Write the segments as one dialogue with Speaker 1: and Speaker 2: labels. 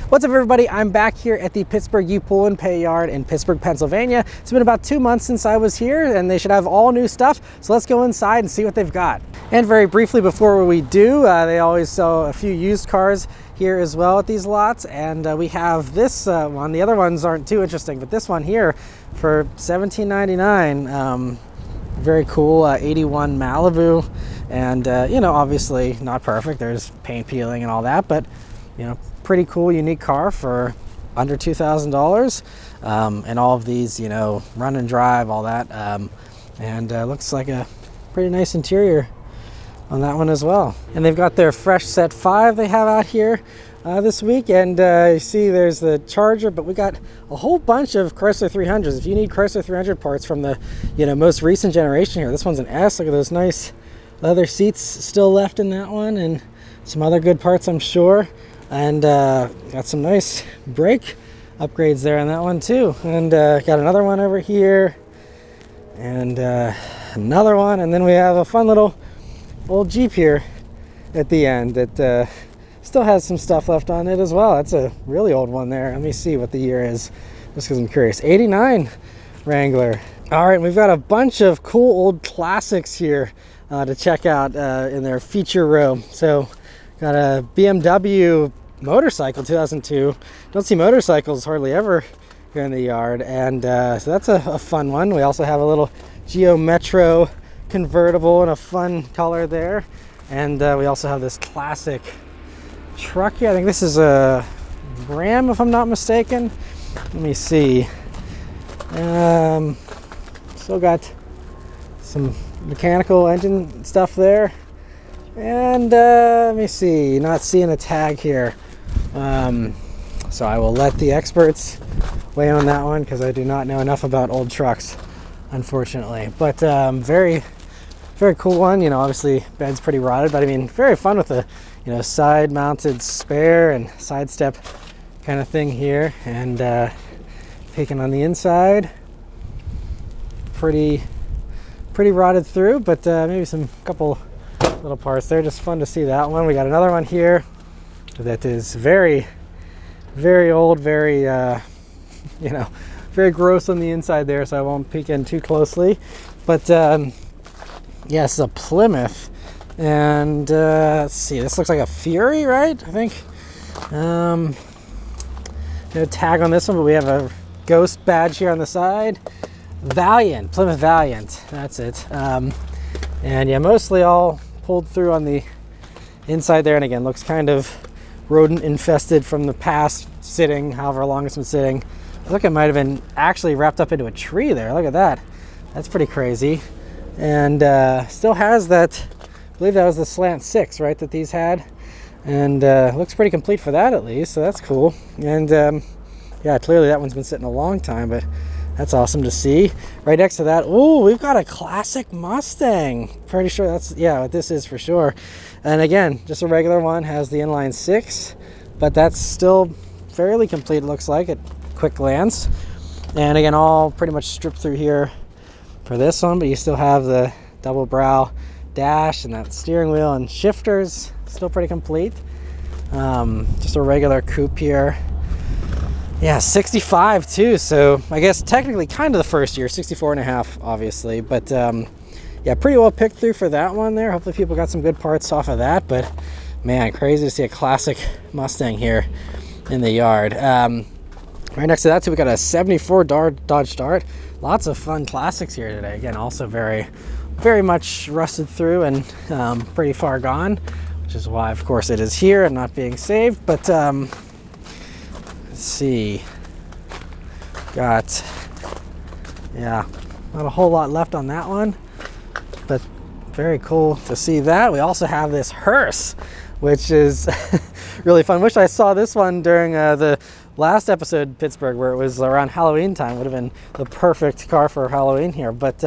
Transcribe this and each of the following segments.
Speaker 1: What's up, everybody? I'm back here at the Pittsburgh U-Pull Pay yard in Pittsburgh, Pennsylvania. It's been about 2 months since I was here, and they should have all new stuff. So let's go inside and see what they've got. And very briefly before we do, they always sell a few used cars here as well at these lots. And we have this one. The other ones aren't too interesting, but this one here for $17.99. Very cool 81 Malibu. And, you know, obviously not perfect. There's paint peeling and all that, but, you know, pretty cool, unique car for under $2,000. And all of these, you know, run and drive, all that. And looks like a pretty nice interior on that one as well. And they've got their fresh set 5 they have out here this week. And you see there's the Charger, but we got a whole bunch of Chrysler 300s. If you need Chrysler 300 parts from the, you know, most recent generation here, this one's an S. Look at those nice leather seats still left in that one, and some other good parts, I'm sure. And got some nice brake upgrades there on that one too. And got another one over here, and another one, and then we have a fun little old Jeep here at the end that still has some stuff left on it as well. That's a really old one there. Let me see what the year is, just because I'm curious. 89 Wrangler. All right, we've got a bunch of cool old classics here to check out in their feature row. So got a BMW motorcycle, 2002. Don't see motorcycles hardly ever here in the yard, and so that's a fun one. We also have a little Geo Metro convertible in a fun color there, and we also have this classic truck here. I think this is a Ram, if I'm not mistaken. Let me see. Still got some mechanical engine stuff there. And let me see, not seeing a tag here. So I will let the experts weigh in on that one, because I do not know enough about old trucks, unfortunately. But very, very cool one. You know, obviously bed's pretty rotted, but I mean, very fun with the, you know, side mounted spare and side step kind of thing here. And peeking on the inside, pretty rotted through, but maybe some couple little parts there. Just fun to see that one. We got another one here that is very, very old, very you know, very gross on the inside there, so I won't peek in too closely. But yeah, this is a Plymouth, and let's see, this looks like a Fury, right? I think no tag on this one, but we have a Ghost badge here on the side. Valiant, Plymouth Valiant, that's it. And yeah, mostly all pulled through on the inside there, and again, looks kind of rodent infested from the past sitting, however long it's been sitting. I think it might have been actually wrapped up into a tree there. Look at that. That's pretty crazy. And still has that, I believe that was the slant 6, right, that these had. And looks pretty complete for that, at least, so that's cool. And yeah, clearly that one's been sitting a long time, but that's awesome to see. Right next to that, oh, we've got a classic Mustang. Pretty sure that's, yeah, what this is for sure. And again, just a regular one, has the inline 6, but that's still fairly complete, it looks like, at quick glance. And again, all pretty much stripped through here for this one, but you still have the double brow dash and that steering wheel and shifters, still pretty complete. Just a regular coupe here. Yeah, 65 too, so I guess technically kind of the first year, 64 and a half obviously, but yeah, pretty well picked through for that one there. Hopefully people got some good parts off of that, but man, crazy to see a classic Mustang here in the yard. Right next to that too, we got a 74 Dodge Dart. Lots of fun classics here today. Again, also very, very much rusted through and pretty far gone, which is why of course it is here and not being saved. But let's see, got, yeah, not a whole lot left on that one, but very cool to see that. We also have this hearse, which is really fun. Wish I saw this one during the last episode in Pittsburgh, where it was around Halloween time. Would have been the perfect car for Halloween here. But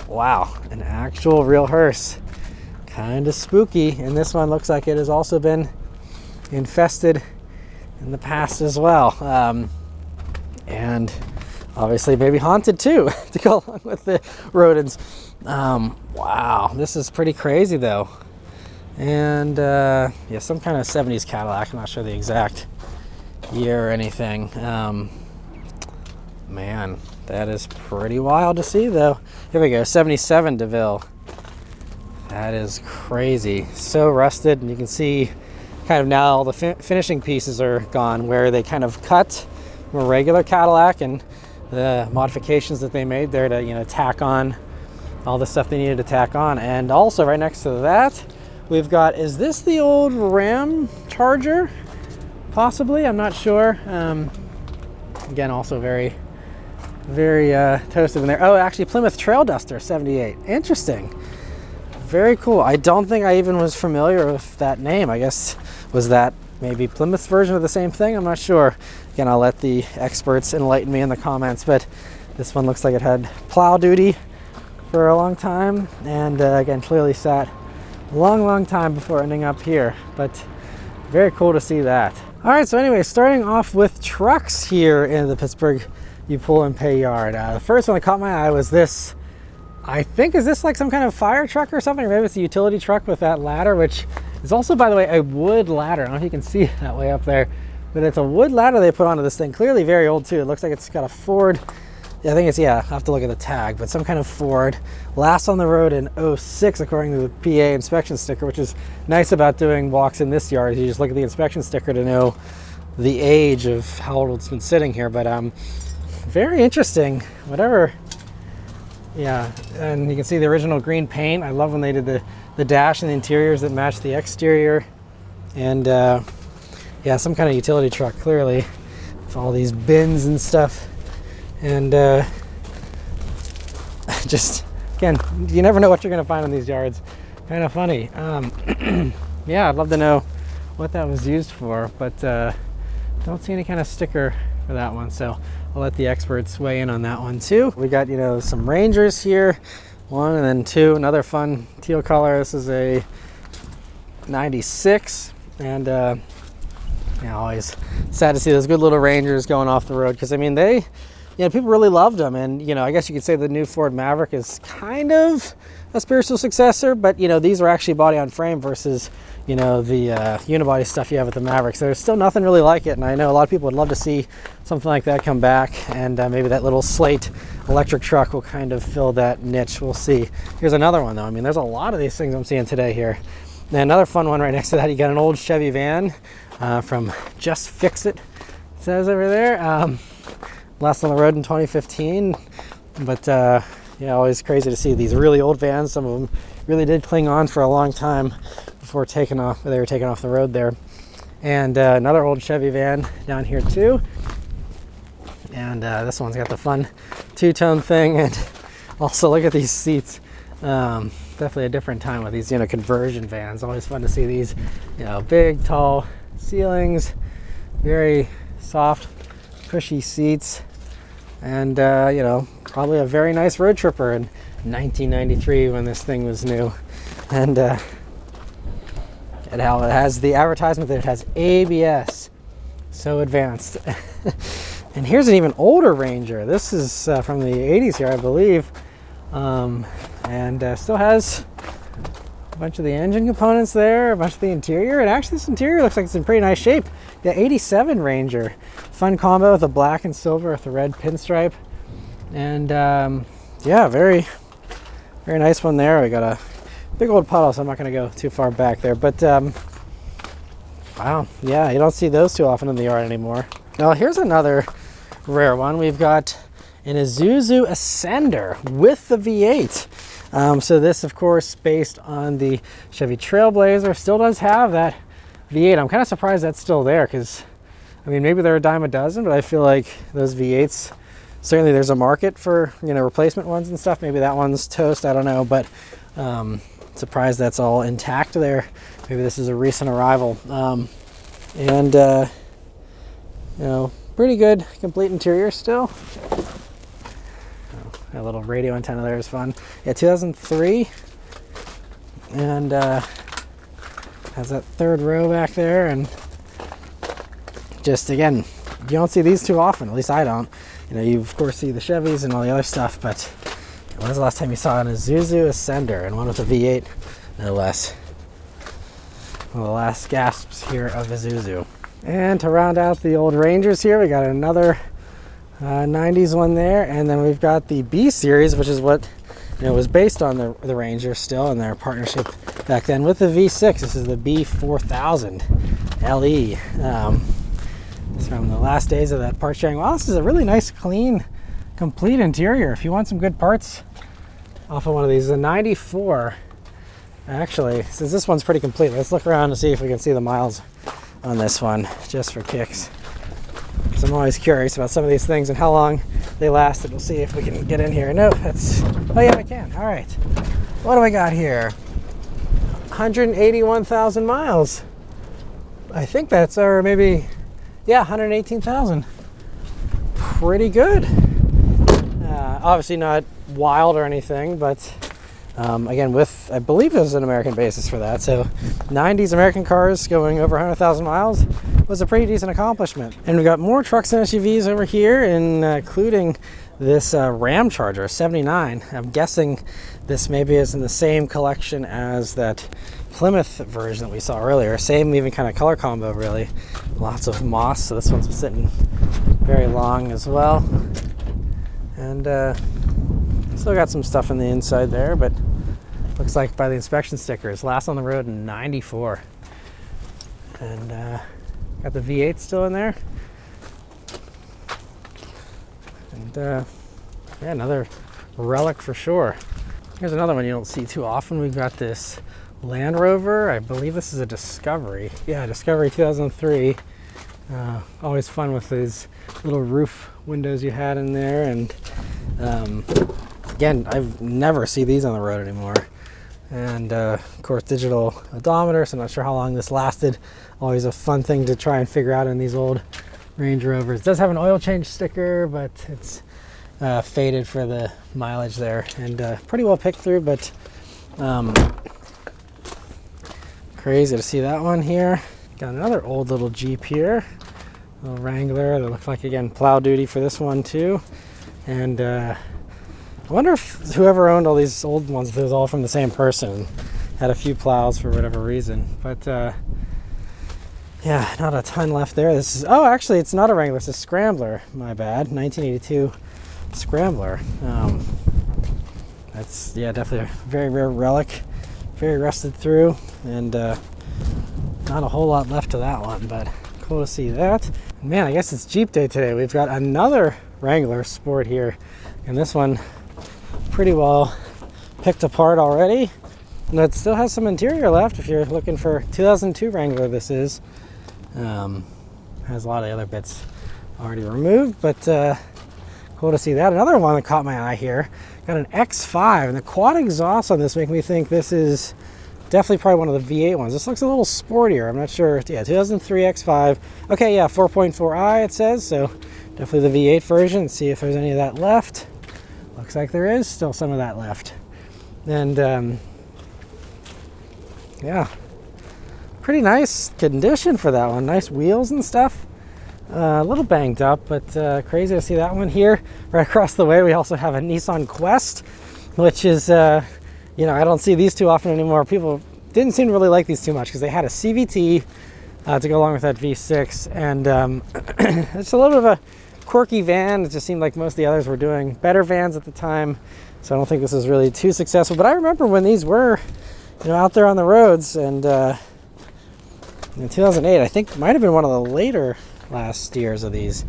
Speaker 1: wow, an actual real hearse, kind of spooky. And this one looks like it has also been infested in the past as well, and obviously maybe haunted too, to go along with the rodents. Wow, this is pretty crazy though. And yeah, some kind of 70s Cadillac, I'm not sure the exact year or anything. Man, that is pretty wild to see though. Here we go, 77 DeVille. That is crazy. So rusted, and you can see kind of now all the finishing pieces are gone, where they kind of cut from a regular Cadillac, and the modifications that they made there to, you know, tack on all the stuff they needed to tack on. And also right next to that, we've got, is this the old Ram Charger? Possibly, I'm not sure. Again, also very toasted in there. Oh, actually Plymouth Trail Duster 78. Interesting. Very cool. I don't think I even was familiar with that name. I guess, was that maybe Plymouth's version of the same thing? I'm not sure. Again, I'll let the experts enlighten me in the comments, but this one looks like it had plow duty for a long time, and again, clearly sat a long time before ending up here, but very cool to see that. All right, so anyway, starting off with trucks here in the Pittsburgh U-Pull Pay yard. The first one that caught my eye was this. I think, is this like some kind of fire truck or something? Or maybe it's a utility truck with that ladder, which is also, by the way, a wood ladder. I don't know if you can see it that way up there, but it's a wood ladder they put onto this thing. Clearly very old too. It looks like it's got a Ford. I think it's, yeah, I'll have to look at the tag, but some kind of Ford. Last on the road in 06, according to the PA inspection sticker, which is nice about doing walks in this yard. You just look at the inspection sticker to know the age of how old it's been sitting here. But very interesting, whatever. Yeah, and you can see the original green paint. I love when they did the dash and the interiors that match the exterior. And yeah, some kind of utility truck, clearly, with all these bins and stuff. And just, again, you never know what you're going to find in these yards. Kind of funny. Yeah, I'd love to know what that was used for, but don't see any kind of sticker for that one. So I'll let the experts weigh in on that one too. We got, you know, some Rangers here, one and then two, another fun teal color. This is a 96, and yeah, always sad to see those good little Rangers going off the road, because I mean, they, you know, people really loved them. And, you know, I guess you could say the new Ford Maverick is kind of a spiritual successor, but, you know, these are actually body on frame versus, you know, the unibody stuff you have with the Maverick. So there's still nothing really like it, and I know a lot of people would love to see something like that come back, and maybe that little slate electric truck will kind of fill that niche. We'll see. Here's another one though. I mean, there's a lot of these things I'm seeing today here. And another fun one right next to that, you got an old Chevy van from Just Fix It, it says over there. Last on the road in 2015, but yeah, always crazy to see these really old vans. Some of them really did cling on for a long time before taking off. They were taken off the road there. And another old Chevy van down here too. And this one's got the fun two-tone thing, and also look at these seats. Definitely a different time with these, you know, conversion vans. Always fun to see these, you know, big, tall ceilings, very soft, cushy seats. And you know, probably a very nice road tripper in 1993 when this thing was new. And it has the advertisement that it has ABS, so advanced. And here's an even older Ranger. This is from the 80s here, I believe, and still has a bunch of the engine components there, a bunch of the interior. And actually this interior looks like it's in pretty nice shape. The 87 Ranger, fun combo with the black and silver with the red pinstripe. And yeah, very nice one there. We got a big old puddle, so I'm not going to go too far back there, but wow, yeah, you don't see those too often in the yard anymore. Now here's another rare one. We've got an Isuzu Ascender with the V8. So this, of course, based on the Chevy Trailblazer, still does have that V8. I'm kind of surprised that's still there, because I mean, maybe they're a dime a dozen, but I feel like those V8s, certainly there's a market for, you know, replacement ones and stuff. Maybe that one's toast, I don't know, but surprised that's all intact there. Maybe this is a recent arrival. And you know, pretty good complete interior still. A little radio antenna there is fun. Yeah, 2003, and has that third row back there. And just, again, you don't see these too often, at least I don't. You know, you of course see the Chevys and all the other stuff, but when was the last time you saw an Isuzu Ascender, and one with a V8, no less? One of the last gasps here of Isuzu. And to round out the old Rangers here, we got another 90s one there, and then we've got the B series, which is what was based on the Ranger still, and their partnership back then with the V6. This is the B4000 LE. It's from the last days of that part sharing. Wow, this is a really nice, clean, complete interior. If you want some good parts off of one of these, a 94. Actually, since this one's pretty complete, let's look around and see if we can see the miles on this one, just for kicks. Because I'm always curious about some of these things and how long they lasted. We'll see if we can get in here. Nope, that's, oh yeah, I can. All right. What do I got here? 181,000 miles. I think that's, or maybe, yeah, 118,000. Pretty good. Obviously not wild or anything, but again, with, I believe there's an American basis for that. So 90s American cars going over 100,000 miles was a pretty decent accomplishment. And we've got more trucks and SUVs over here, including this Ram Charger 79. I'm guessing this maybe is in the same collection as that Plymouth version that we saw earlier. Same even kind of color combo, really. Lots of moss, so this one's sitting very long as well. And still got some stuff in the inside there, but looks like by the inspection stickers, last on the road in 94. And got the V8 still in there. And yeah, another relic for sure. Here's another one you don't see too often. We've got this Land Rover. I believe this is a Discovery. Yeah, Discovery 2003. Always fun with these little roof windows you had in there. And again, I've never see these on the road anymore. And of course, digital odometer, so I'm not sure how long this lasted. Always a fun thing to try and figure out in these old Range Rovers. It does have an oil change sticker, but it's faded for the mileage there. And pretty well picked through, but crazy to see that one here. Got another old little Jeep here. Little Wrangler that looks like, again, plow duty for this one too. And I wonder if whoever owned all these old ones, if it was all from the same person, had a few plows for whatever reason. But yeah, not a ton left there. This is, oh, actually, it's not a Wrangler, it's a Scrambler. My bad, 1982 Scrambler. That's, yeah, definitely a very rare relic, very rusted through, and not a whole lot left to that one, but cool to see that. Man, I guess it's Jeep day today. We've got another Wrangler Sport here, and this one pretty well picked apart already. And it still has some interior left if you're looking for 2002 Wrangler. This is has a lot of the other bits already removed, but cool to see that. Another one that caught my eye here, got an X5, and the quad exhaust on this make me think this is definitely probably one of the V8 ones. This looks a little sportier. I'm not sure. Yeah, 2003 X5. Okay, yeah, 4.4i it says, so definitely the V8 version. Let's see if there's any of that left. Looks like there is still some of that left. And yeah, pretty nice condition for that one. Nice wheels and stuff. A little banged up, but crazy to see that one here. Right across the way, we also have a Nissan Quest, which is, you know, I don't see these too often anymore. People didn't seem to really like these too much because they had a CVT to go along with that V6. And it's a little bit of a quirky van. It just seemed like most of the others were doing better vans at the time. So I don't think this is really too successful. But I remember when these were, you know, out there on the roads, and in 2008, I think might have been one of the later last years of these.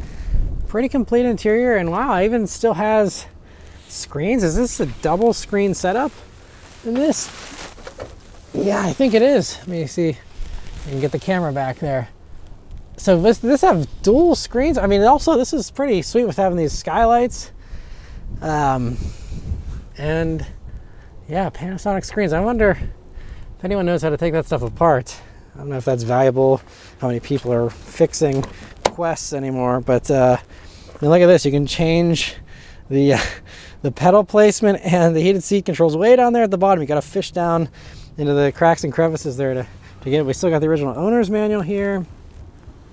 Speaker 1: Pretty complete interior, and wow, it even still has screens. Is this a double screen setup in this? Yeah, I think it is. Let me see. I can get the camera back there. So this have dual screens. I mean, also this is pretty sweet with having these skylights. And yeah, Panasonic screens. I wonder if anyone knows how to take that stuff apart. I don't know if that's valuable, how many people are fixing Quests anymore, but I mean, look at this. You can change the pedal placement and the heated seat controls way down there at the bottom. You got to fish down into the cracks and crevices there to get it. We still got the original owner's manual here,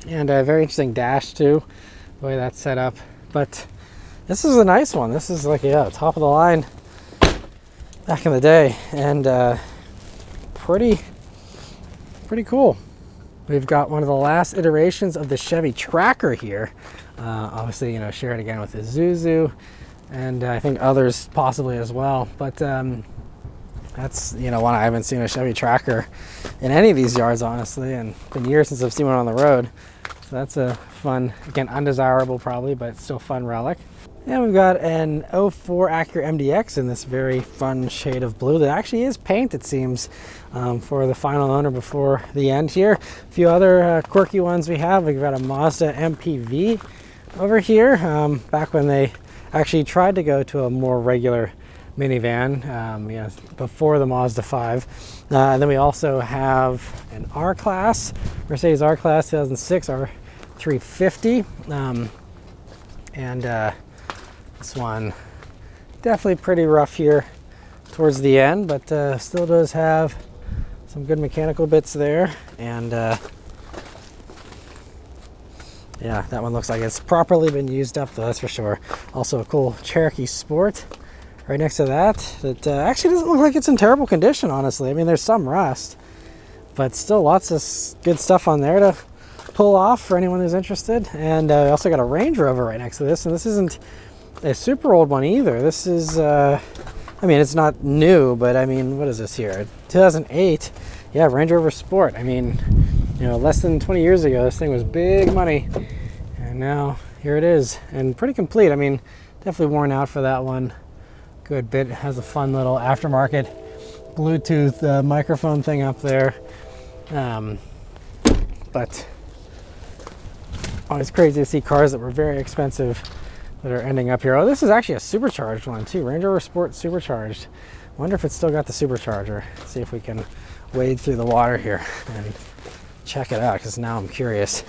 Speaker 1: and a very interesting dash too, the way that's set up. But this is a nice one. This is like, yeah, top of the line back in the day, and pretty cool. We've got one of the last iterations of the Chevy Tracker here. Obviously, you know, shared again with the Isuzu, and I think others possibly as well. But that's, you know, one I haven't seen a Chevy Tracker in any of these yards, honestly, and it's been years since I've seen one on the road. So that's a fun, again, undesirable probably, but still fun relic. And we've got an 04 Acura MDX in this very fun shade of blue that actually is paint, it seems, for the final owner before the end here. A few other quirky ones we have. We've got a Mazda MPV over here, back when they actually tried to go to a more regular minivan, you know, before the Mazda 5. And then we also have an R-Class, Mercedes R-Class 2006 R350. This one definitely pretty rough here towards the end, but still does have some good mechanical bits there. And yeah, that one looks like it's properly been used up, though, that's for sure. Also a cool Cherokee Sport right next to that actually doesn't look like it's in terrible condition, honestly. I mean, there's some rust, but still lots of good stuff on there to pull off for anyone who's interested. And I also got a Range Rover right next to this, and this isn't a super old one either. This is, I mean, it's not new, but I mean, what is this here? 2008, yeah, Range Rover Sport. I mean, you know, less than 20 years ago, this thing was big money, and now here it is, and pretty complete. I mean, definitely worn out for that one. Good bit. It has a fun little aftermarket Bluetooth microphone thing up there, but always crazy to see cars that were very expensive that are ending up here. Oh, this is actually a supercharged one too. Range Rover Sport supercharged. Wonder if it's still got the supercharger. Let's see if we can wade through the water here and check it out, because now I'm curious.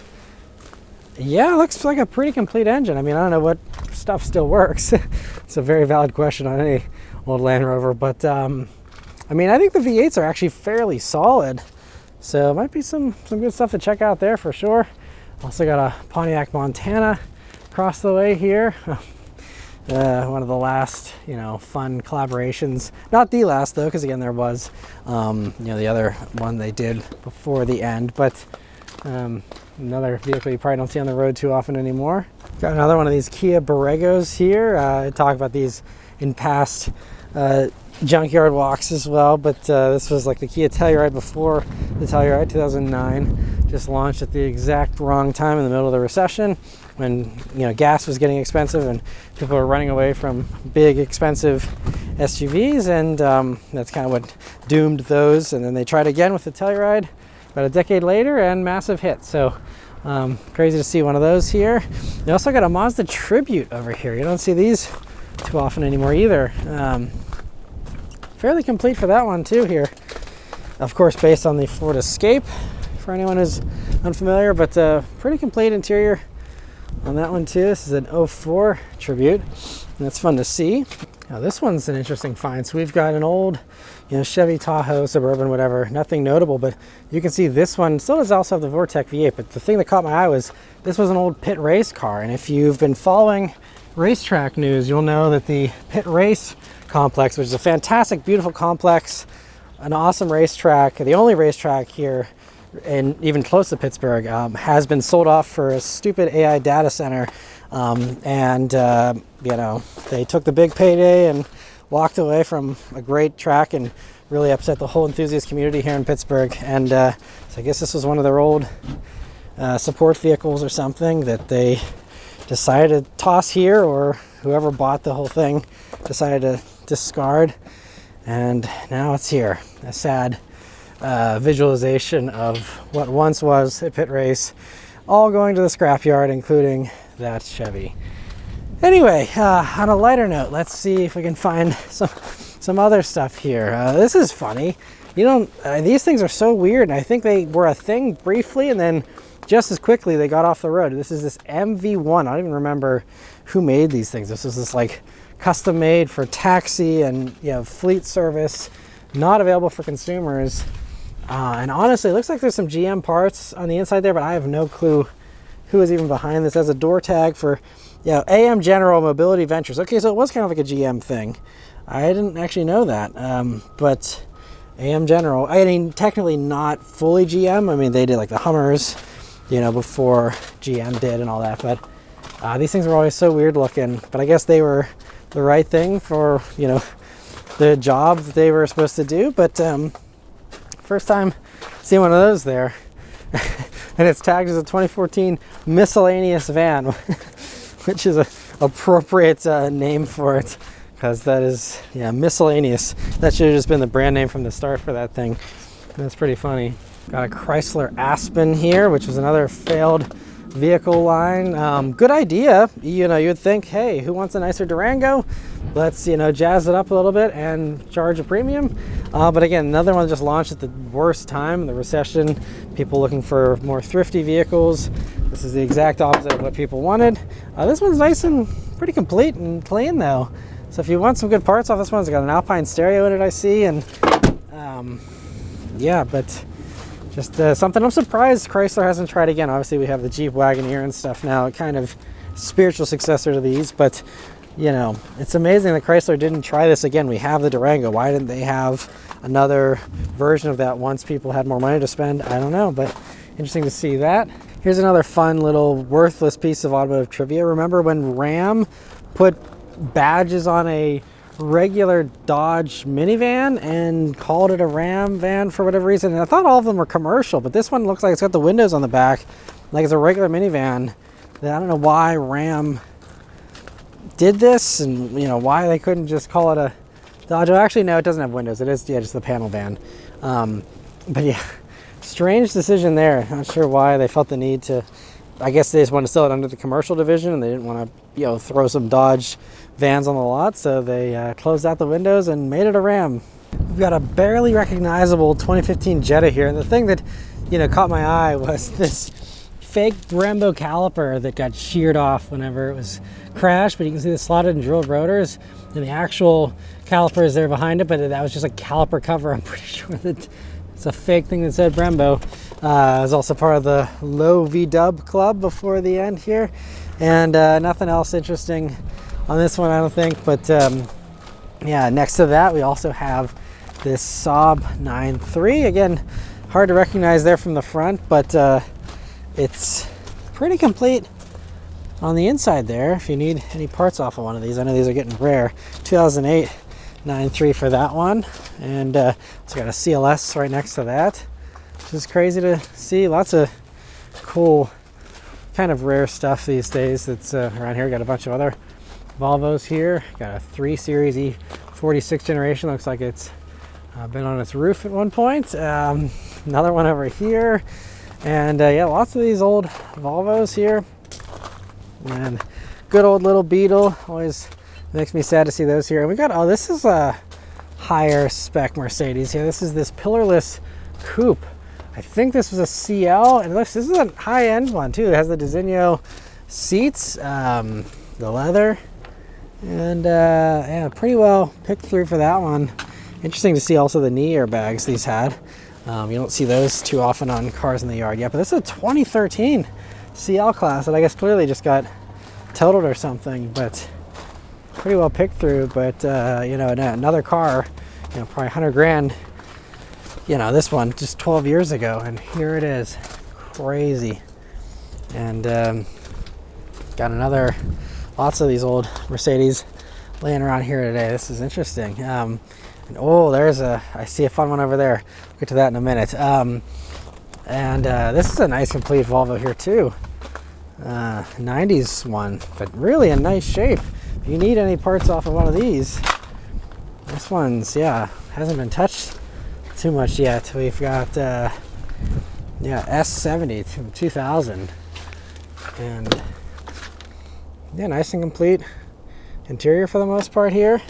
Speaker 1: Yeah, it looks like a pretty complete engine. I mean, I don't know what stuff still works. It's a very valid question on any old Land Rover, but I mean, I think the V8s are actually fairly solid, so it might be some good stuff to check out there for sure. Also got a Pontiac Montana across the way here. One of the last, you know, fun collaborations. Not the last though, because again there was, you know, the other one they did before the end, but another vehicle you probably don't see on the road too often anymore. Got another one of these Kia Borregos here. I talked about these in past junkyard walks as well, but this was like the Kia Telluride before the Telluride 2009. Just launched at the exact wrong time in the middle of the recession, when, you know, gas was getting expensive and people were running away from big expensive SUVs, and that's kind of what doomed those. And then they tried again with the Telluride about a decade later, and massive hit. So crazy to see one of those here. They also got a Mazda Tribute over here. You don't see these too often anymore either. Fairly complete for that one too here. Of course, based on the Ford Escape, for anyone who's unfamiliar, but pretty complete interior on that one too. This is an 04 Tribute, and that's fun to see. Now this one's an interesting find. So we've got an old, you know, Chevy Tahoe, Suburban, whatever, nothing notable, but you can see this one still does also have the Vortec V8, but the thing that caught my eye was this was an old pit race car. And if you've been following racetrack news, you'll know that the pit race complex, which is a fantastic, beautiful complex, an awesome racetrack, the only racetrack here and even close to Pittsburgh, has been sold off for a stupid AI data center, and you know, they took the big payday and walked away from a great track and really upset the whole enthusiast community here in Pittsburgh. And so I guess this was one of their old support vehicles or something that they decided to toss here, or whoever bought the whole thing decided to discard, and now it's here. A sad visualization of what once was a pit race, all going to the scrapyard, including that Chevy. Anyway, on a lighter note, let's see if we can find some other stuff here. This is funny. You don't, these things are so weird, and I think they were a thing briefly, and then just as quickly they got off the road. This is this MV1. I don't even remember who made these things. This was this like custom made for taxi and, you know, fleet service, not available for consumers. And honestly, it looks like there's some GM parts on the inside there, but I have no clue who is even behind this. Has a door tag for, you know, AM General Mobility Ventures. Okay, so it was kind of like a GM thing. I didn't actually know that, but AM General. I mean, technically not fully GM. I mean, they did like the Hummers, you know, before GM did and all that. But these things were always so weird looking. But I guess they were the right thing for, you know, the job that they were supposed to do. But first time seeing one of those there. And it's tagged as a 2014 miscellaneous van, which is an appropriate name for it. Because that is, yeah, miscellaneous. That should have just been the brand name from the start for that thing. That's pretty funny. Got a Chrysler Aspen here, which was another failed vehicle line. Good idea. You know, you would think, hey, who wants a nicer Durango? Let's, you know, jazz it up a little bit and charge a premium. But again, another one just launched at the worst time, the recession. People looking for more thrifty vehicles. This is the exact opposite of what people wanted. This one's nice and pretty complete and clean though. So if you want some good parts off this one, it's got an Alpine stereo in it, I see, and yeah, but just something I'm surprised Chrysler hasn't tried again. Obviously, we have the Jeep Wagoneer and stuff now, kind of spiritual successor to these, but you know, it's amazing that Chrysler didn't try this again. We have the Durango. Why didn't they have another version of that once people had more money to spend? I don't know, but interesting to see that. Here's another fun little worthless piece of automotive trivia. Remember when Ram put badges on a regular Dodge minivan and called it a Ram van for whatever reason? And I thought all of them were commercial, but this one looks like it's got the windows on the back like it's a regular minivan. I don't know why Ram did this, and you know why they couldn't just call it a Dodge. Actually, no, it doesn't have windows. It is, yeah, just the panel van. But yeah, strange decision there. Not sure why they felt the need to. I guess they just wanted to sell it under the commercial division, and they didn't want to, you know, throw some Dodge vans on the lot, so they closed out the windows and made it a Ram. We've got a barely recognizable 2015 Jetta here, and the thing that, you know, caught my eye was this fake Brembo caliper that got sheared off whenever it was crashed, but you can see the slotted and drilled rotors, and the actual caliper is there behind it, but that was just a caliper cover. I'm pretty sure that it's a fake thing that said Brembo. It was also part of the low V-dub club before the end here, and nothing else interesting on this one, I don't think. But yeah, next to that we also have this Saab 9.3. Again, hard to recognize there from the front, but it's pretty complete on the inside there if you need any parts off of one of these. I know these are getting rare. 2008 9.3 for that one, and it's got a CLS right next to that, which is crazy to see. Lots of cool kind of rare stuff these days that's around here. Got a bunch of other Volvos here. Got a 3 Series E46 generation. Looks like it's been on its roof at one point. Another one over here. And yeah, lots of these old Volvos here. And good old little Beetle. Always makes me sad to see those here. And we got, oh, this is a higher spec Mercedes here. This is this pillarless coupe. I think this was a CL, and this is a high-end one too. It has the Designo seats, the leather, and yeah, pretty well picked through for that one. Interesting to see also the knee airbags these had. You don't see those too often on cars in the yard yet, but this is a 2013 CL class that I guess clearly just got totaled or something, but pretty well picked through. But you know, another car, you know, probably 100 grand. You know, this one just 12 years ago, and here it is. Crazy. And got another, lots of these old Mercedes laying around here today. This is interesting. And oh, there's I see a fun one over there. We'll get to that in a minute. And this is a nice complete Volvo here too. 90s one, but really in nice shape. If you need any parts off of one of these, this one's, yeah, hasn't been touched too much yet. We've got yeah, S70 2000, and yeah, nice and complete interior for the most part here,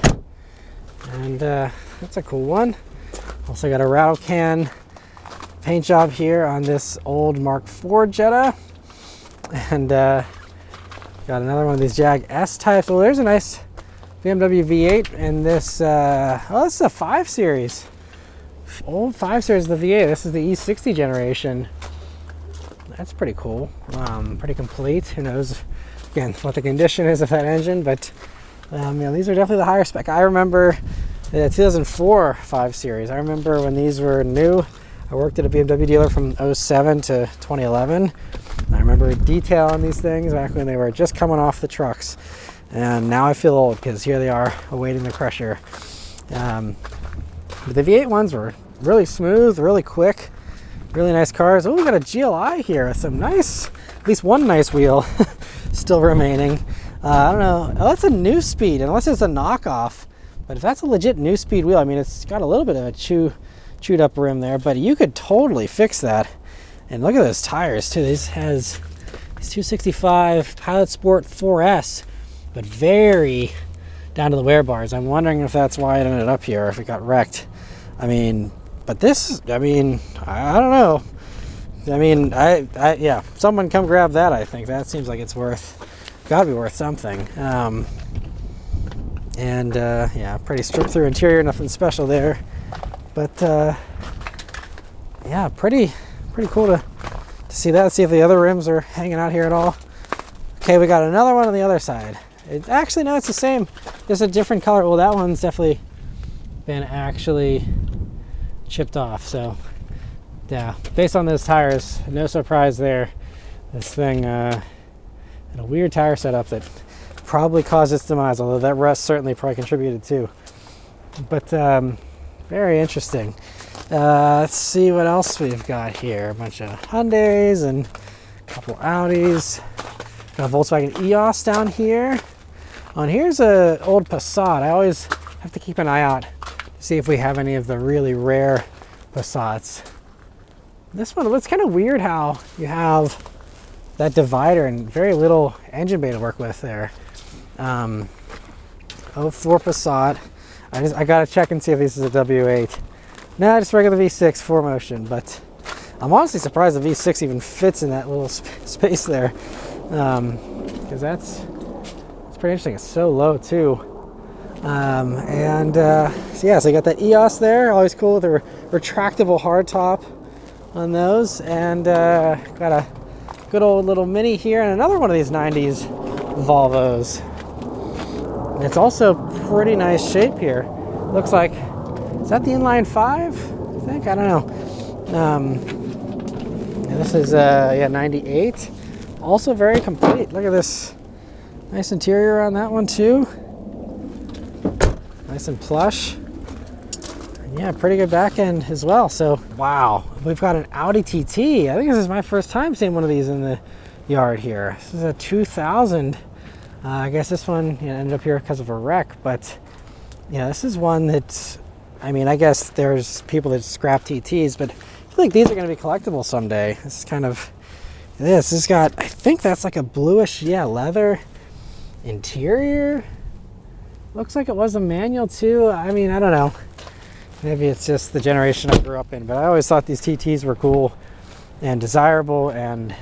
Speaker 1: and that's a cool one. Also got a rattle can paint job here on this old Mark IV Jetta, and got another one of these Jag S types. Well, there's a nice BMW V8, and this oh, this is a 5 Series. Old 5 Series of the V8. This is the E60 generation. That's pretty cool. Pretty complete. Who knows, again, what the condition is of that engine, but you know, these are definitely the higher spec. I remember The 2004 5 Series. I remember when these were new. I worked at a BMW dealer from 07 to 2011. I remember detail on these things back when they were just coming off the trucks. And now I feel old because here they are awaiting the crusher. But the V8 ones were really smooth, really quick, really nice cars. Oh, we got a GLI here with some nice, at least one nice wheel still remaining. I don't know. Oh, that's a new speed, unless it's a knockoff. But if that's a legit new speed wheel, I mean, it's got a little bit of a chewed up rim there, but you could totally fix that. And look at those tires too. This has these 265 Pilot Sport 4S, but very down to the wear bars. I'm wondering if that's why it ended up here, or if it got wrecked. I mean, but this, I mean, I don't know. I mean, yeah, someone come grab that. I think that seems like it's gotta be worth something. Yeah, pretty stripped through interior, nothing special there, but yeah, pretty cool to see that. See if the other rims are hanging out here at all. Okay, we got another one on the other side. Actually, no, it's the same, just a different color. Well, that one's definitely been actually chipped off. So yeah, based on those tires, no surprise there. This thing had a weird tire setup that probably caused its demise, although that rust certainly probably contributed too. But very interesting. Let's see what else we've got here. A bunch of Hyundais and a couple Audis. Got a Volkswagen EOS down here. On here's an old Passat. I always have to keep an eye out to see if we have any of the really rare Passats. This one, it's kind of weird how you have that divider and very little engine bay to work with there. 04 Passat. I gotta check and see if this is a W8. No, just regular V6 4Motion, but I'm honestly surprised the V6 even fits in that little space there, because it's pretty interesting. It's so low too. So yeah, so you got that EOS there, always cool with a retractable hardtop on those, and got a good old little Mini here, and another one of these 90s Volvos. And it's also pretty nice shape here. Looks like, is that the inline 5? I think, I don't know. And this is yeah, 98. Also very complete. Look at this nice interior on that one too. Nice and plush. And yeah, pretty good back end as well. So wow, we've got an Audi TT. I think this is my first time seeing one of these in the yard here. This is a 2000. I guess this one ended up here because of a wreck, but yeah, this is one that, I mean, I guess there's people that scrap TTs, but I feel like these are going to be collectible someday. This is kind of, this has got, I think that's like a bluish, yeah, leather interior. Looks like it was a manual too. I mean, I don't know. Maybe it's just the generation I grew up in, but I always thought these TTs were cool and desirable, and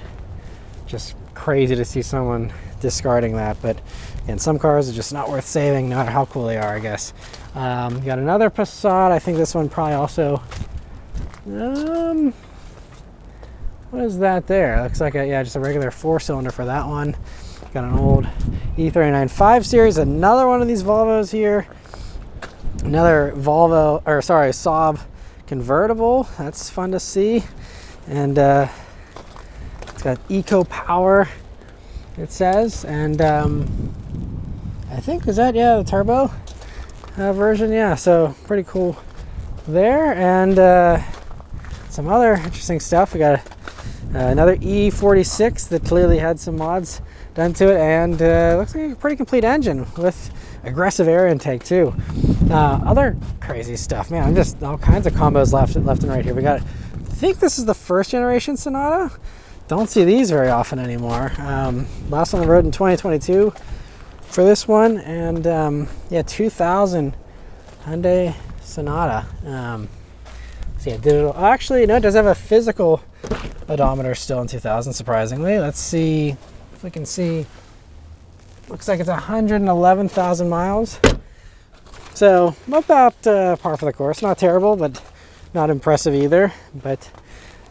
Speaker 1: just crazy to see someone discarding that. But again, some cars are just not worth saving, no matter how cool they are, I guess. Got another Passat. I think this one probably also, what is that there? Looks like a, yeah, just a regular 4-cylinder for that one. Got an old E39 5 Series, another one of these Volvos here. Another Volvo, or sorry, Saab convertible. That's fun to see. And it's got Eco Power, it says. And I think, is that, yeah, the turbo version? Yeah, so pretty cool there. And some other interesting stuff. We got another E46 that clearly had some mods done to it, and looks like a pretty complete engine with aggressive air intake too. Other crazy stuff, man. I'm just all kinds of combos left and right here. We got, I think this is the first generation Sonata. Don't see these very often anymore. Last on the road in 2022 for this one, and yeah, 2000 Hyundai Sonata. So yeah, digital. Actually, no, it does have a physical odometer still in 2000, surprisingly. Let's see if we can see. Looks like it's 111,000 miles. So about par for the course. Not terrible, but not impressive either. But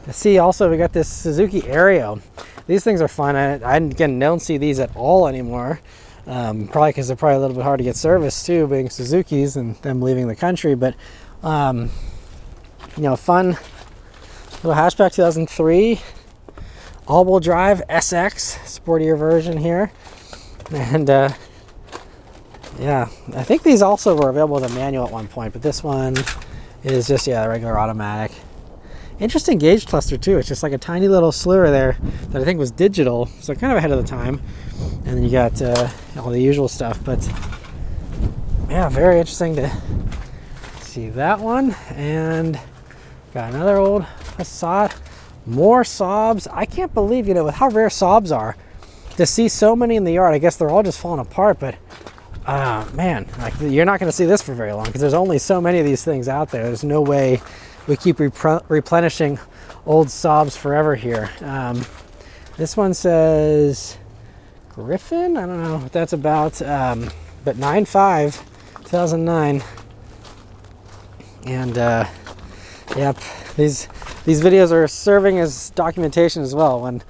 Speaker 1: let's see, also we got this Suzuki Aereo. These things are fun. I again don't see these at all anymore. Probably because they're probably a little bit hard to get serviced too, being Suzuki's and them leaving the country. But you know, fun little hatchback, 2003 all-wheel drive SX, sportier version here. And yeah, I think these also were available with a manual at one point, but this one is just, yeah, regular automatic. Interesting gauge cluster too. It's just like a tiny little sliver there that I think was digital, so kind of ahead of the time. And then you got all the usual stuff, but yeah, very interesting to see that one. And got another old Passat, more Saabs. I can't believe, you know, with how rare Saabs are, to see so many in the yard. I guess they're all just falling apart, but man, like, you're not going to see this for very long because there's only so many of these things out there. There's no way we keep replenishing old Saabs forever here. This one says Griffin. I don't know what that's about, but 9.5, 2009. And yep, these videos are serving as documentation as well, when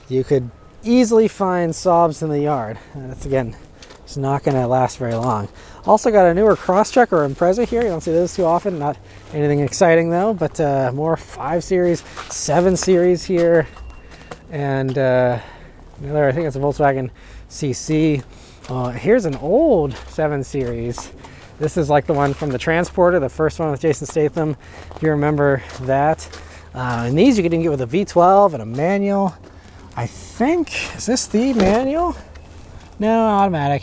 Speaker 1: you could easily find Saabs in the yard. That's, again, it's not going to last very long. Also got a newer Crosstrek or Impreza here. You don't see those too often. Not anything exciting though, but more 5 Series, 7 Series here. And another, I think it's a Volkswagen CC. Here's an old 7 Series. This is like the one from the Transporter, the first one with Jason Statham, if you remember that. And these you can even get with a V12 and a manual. I think, is this the manual? No, automatic.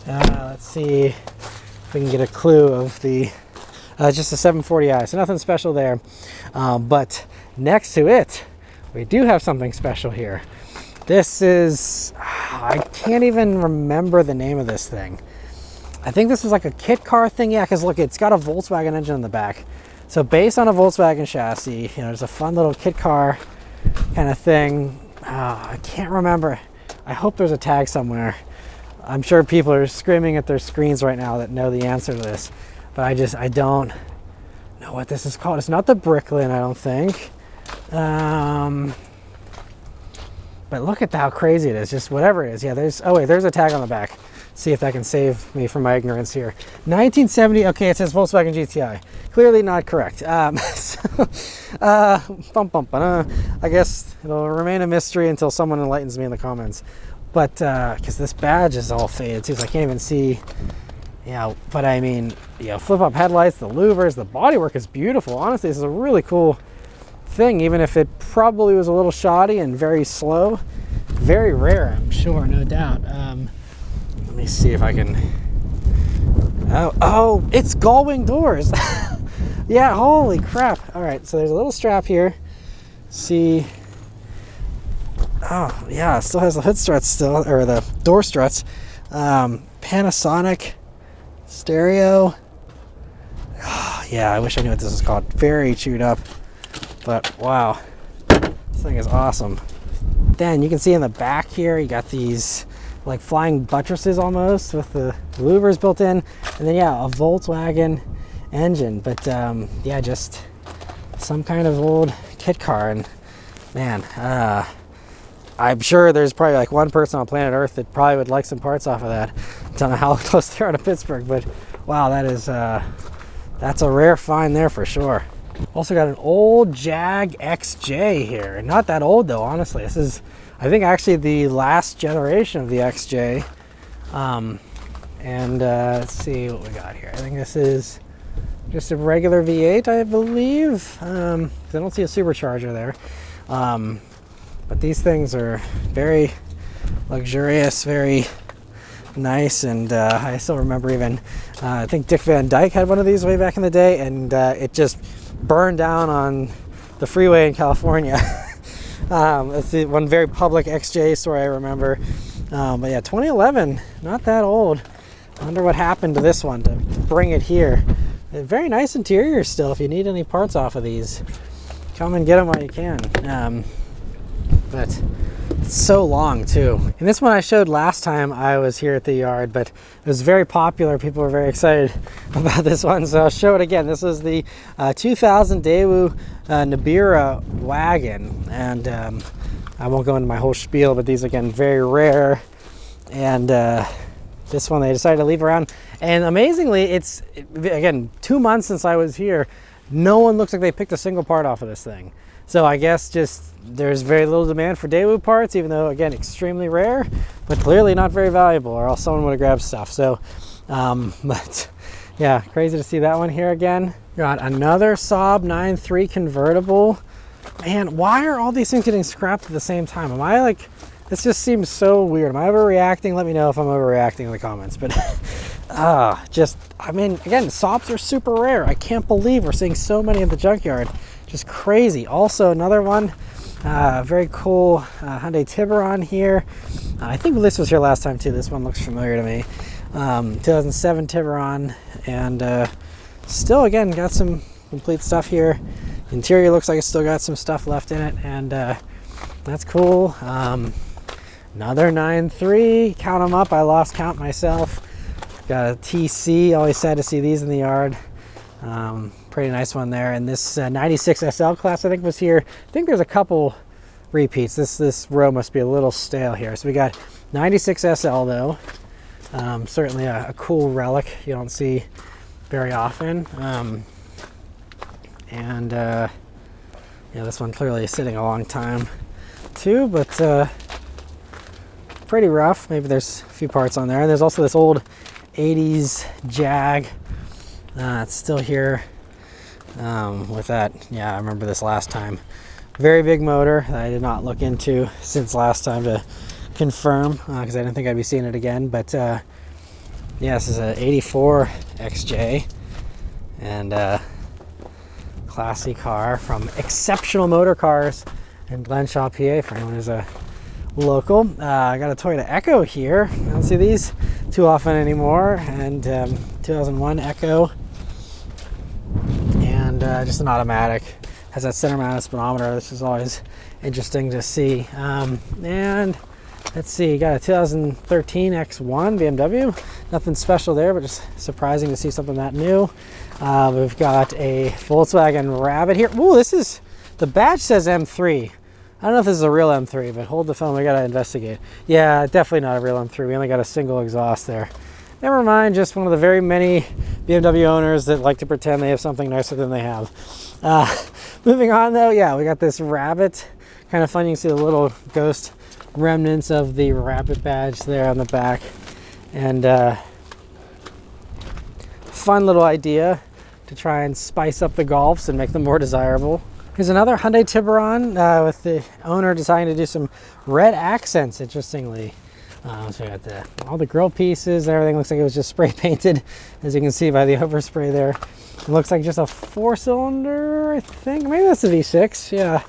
Speaker 1: Let's see if we can get a clue of the, just a 740i, so nothing special there. But next to it, we do have something special here. This is, I can't even remember the name of this thing. I think this is like a kit car thing. Yeah, because look, it's got a Volkswagen engine in the back. So based on a Volkswagen chassis, you know, there's a fun little kit car kind of thing. I can't remember. I hope there's a tag somewhere. I'm sure people are screaming at their screens right now that know the answer to this, but I don't know what this is called. It's not the Bricklin, I don't think. But look at how crazy it is. Just whatever it is. Yeah, there's, oh wait, there's a tag on the back. See if that can save me from my ignorance here. 1970, okay, it says Volkswagen GTI. Clearly not correct. I guess it'll remain a mystery until someone enlightens me in the comments. But, because this badge is all faded too, so I can't even see, you know, but I mean, you know, flip-up headlights, the louvers, the bodywork is beautiful. Honestly, this is a really cool thing, even if it probably was a little shoddy and very slow. Very rare, I'm sure, no doubt. Let me see if I can, oh, it's gull-wing doors. Yeah, holy crap. All right, so there's a little strap here. See, oh yeah, it still has the hood struts still, or the door struts. Panasonic stereo. Oh, yeah, I wish I knew what this is called. Very chewed up, but wow, this thing is awesome. Then you can see in the back here, you got these like flying buttresses almost with the louvers built in, and then yeah, a Volkswagen engine. But yeah, just some kind of old kit car. And man, I'm sure there's probably like one person on planet Earth that probably would like some parts off of that. Don't know how close they are to Pittsburgh, but wow, that is that's a rare find there for sure. Also got an old Jag XJ here. Not that old though, honestly. This is, I think, actually the last generation of the XJ. And let's see what we got here. I think this is just a regular V8, I believe. 'Cause I don't see a supercharger there. But these things are very luxurious, very nice, and I still remember even, I think Dick Van Dyke had one of these way back in the day, and it just burned down on the freeway in California. That's the one very public XJ story I remember. But yeah, 2011, not that old. I wonder what happened to this one to bring it here. A very nice interior still. If you need any parts off of these, come and get them while you can. But it's so long too. And this one I showed last time I was here at the yard, but it was very popular. People were very excited about this one, so I'll show it again. This is the 2000 Daewoo Nibira wagon, and I won't go into my whole spiel, but these again very rare. And this one they decided to leave around. And amazingly, again, 2 months since I was here, no one looks like they picked a single part off of this thing. So I guess just there's very little demand for Daewoo parts, even though, again, extremely rare, but clearly not very valuable, or else someone would have grabbed stuff. So, but yeah, crazy to see that one here again. Got another Saab 9.3 convertible. Man, why are all these things getting scrapped at the same time? Am I like, this just seems so weird. Am I overreacting? Let me know if I'm overreacting in the comments. But I mean, again, Saabs are super rare. I can't believe we're seeing so many at the junkyard. Just crazy. Also, another one, very cool Hyundai Tiburon here. I think this was here last time too. This one looks familiar to me. 2007 Tiburon, and still, again, got some complete stuff here. Interior looks like it's still got some stuff left in it, and that's cool. Another 9.3, count them up. I lost count myself. Got a TC, always sad to see these in the yard. Pretty nice one there. And this 96 SL class, I think, was here. I think there's a couple repeats. This row must be a little stale here. So we got 96 SL though. Certainly a cool relic you don't see very often. Yeah, this one clearly is sitting a long time too, but pretty rough. Maybe there's a few parts on there. And there's also this old 80s Jag. It's still here with that. Yeah, I remember this last time. Very big motor that I did not look into since last time to confirm, because I didn't think I'd be seeing it again. But yeah, this is an 84 XJ, and classy car from Exceptional Motor Cars in Glenshaw, PA, for anyone who's a local. I got a Toyota Echo here. I don't see these too often anymore, and 2001 Echo, and just an automatic. Has that center mounted speedometer. This is always interesting to see. And let's see, got a 2013 X1 BMW. Nothing special there, but just surprising to see something that new. We've got a Volkswagen Rabbit here. Ooh, this is, the badge says M3. I don't know if this is a real M3, but hold the phone, we gotta investigate. Yeah, definitely not a real M3. We only got a single exhaust there. Never mind, just one of the very many BMW owners that like to pretend they have something nicer than they have. Moving on though, yeah, we got this Rabbit. Kind of fun, you can see the little ghost remnants of the Rabbit badge there on the back. And fun little idea to try and spice up the Golfs and make them more desirable. Here's another Hyundai Tiburon with the owner deciding to do some red accents, interestingly. So we got all the grill pieces and everything. Looks like it was just spray painted, as you can see by the overspray there. It looks like just a 4-cylinder, I think. Maybe that's a V6, yeah.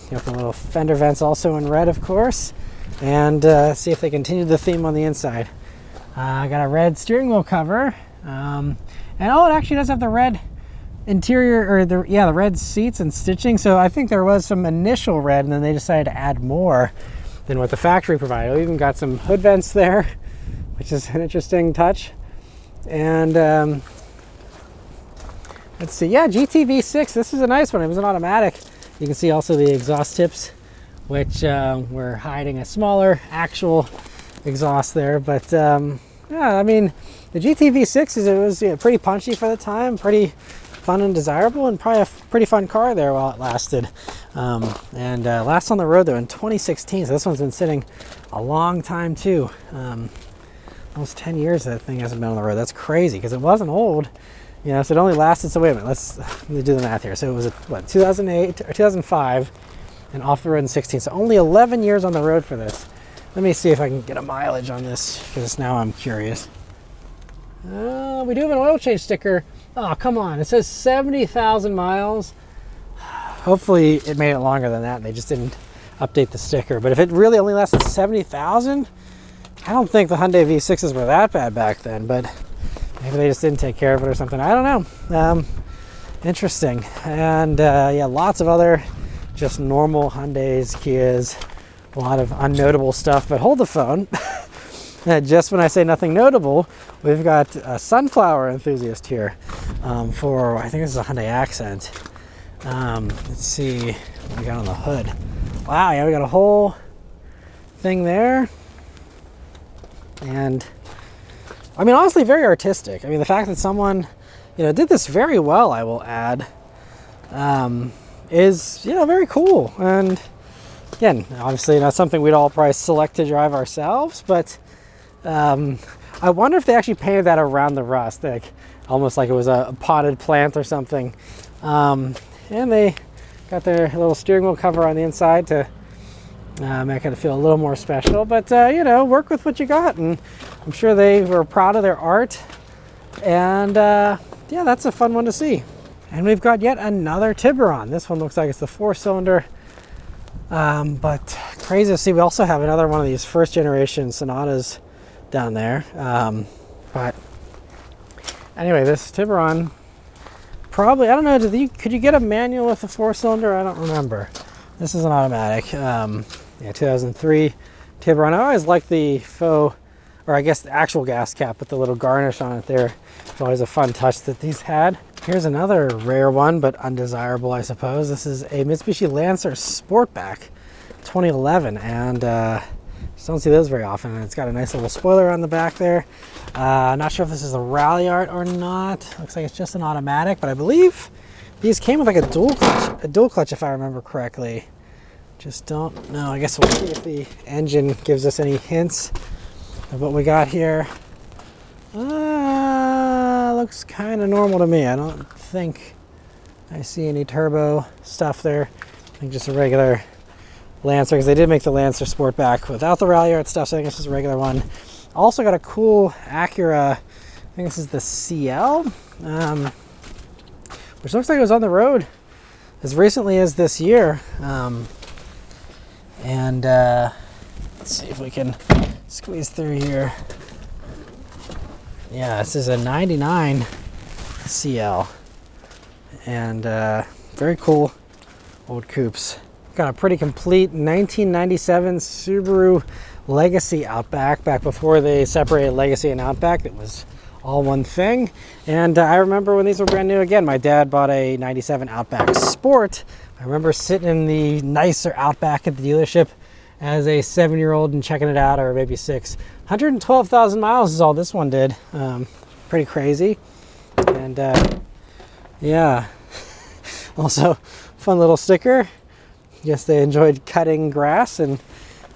Speaker 1: Got the little fender vents also in red, of course. And see if they continue the theme on the inside. I got a red steering wheel cover. And oh, it actually does have the red interior, or the red seats and stitching. So I think there was some initial red, and then they decided to add more than what the factory provided. We even got some hood vents there, which is an interesting touch. And let's see, yeah, GTV6. This is a nice one. It was an automatic. You can see also the exhaust tips, which were hiding a smaller actual exhaust there. But yeah, I mean, the GTV6 was pretty punchy for the time, pretty fun and desirable, and probably a pretty fun car there while it lasted. And last on the road though in 2016, so this one's been sitting a long time too. Almost 10 years that thing hasn't been on the road. That's crazy, because it wasn't old, you know, so it only lasted, so wait a minute, let me do the math here. So it was what, 2008 or 2005 and off the road in 16, so only 11 years on the road for this. Let me see if I can get a mileage on this, because now I'm curious. We do have an oil change sticker. Oh, come on, it says 70,000 miles. Hopefully it made it longer than that and they just didn't update the sticker. But if it really only lasted 70,000, I don't think the Hyundai V6s were that bad back then, but maybe they just didn't take care of it or something. I don't know. Interesting. And yeah, lots of other just normal Hyundais, Kias, a lot of unnotable stuff. But hold the phone. Just when I say nothing notable, we've got a sunflower enthusiast here for, I think this is a Hyundai Accent. Let's see what we got on the hood. Wow, yeah, we got a whole thing there. And I mean, honestly, very artistic. I mean, the fact that someone, did this very well, I will add, is, very cool. And again, obviously not something we'd all probably select to drive ourselves, but I wonder if they actually painted that around the rust, like almost like it was a potted plant or something. And they got their little steering wheel cover on the inside to make it feel a little more special, but work with what you got, and I'm sure they were proud of their art. And yeah, that's a fun one to see. And we've got yet another Tiburon. This one looks like it's the 4-cylinder, but crazy to see. We also have another one of these first generation Sonatas down there. But anyway, this Tiburon, probably, I don't know, could you get a manual with a 4-cylinder? I don't remember. This is an automatic. Yeah, 2003 Tiburon. I always like the faux, or I guess the actual gas cap with the little garnish on it there. It's always a fun touch that these had. Here's another rare one, but undesirable, I suppose. This is a Mitsubishi Lancer Sportback 2011, and just don't see those very often. And it's got a nice little spoiler on the back there. Not sure if this is a rally art or not. Looks like it's just an automatic, but I believe these came with like a dual clutch if I remember correctly. Just don't know. I guess we'll see if the engine gives us any hints of what we got here. Looks kind of normal to me. I don't think I see any turbo stuff there. I think just a regular Lancer, because they did make the Lancer Sportback without the rally art stuff, so I think it's just a regular one. Also got a cool Acura, I think this is the CL, which looks like it was on the road as recently as this year. And let's see if we can squeeze through here. Yeah, this is a 99 CL, and very cool old coupes. Got a pretty complete 1997 Subaru Legacy Outback, back before they separated Legacy and Outback. It was all one thing. And I remember when these were brand new, again, my dad bought a 97 Outback Sport. I remember sitting in the nicer Outback at the dealership as a 7-year-old and checking it out, or maybe 6. 112,000 miles is all this one did. Pretty crazy. And yeah, also fun little sticker. Guess they enjoyed cutting grass and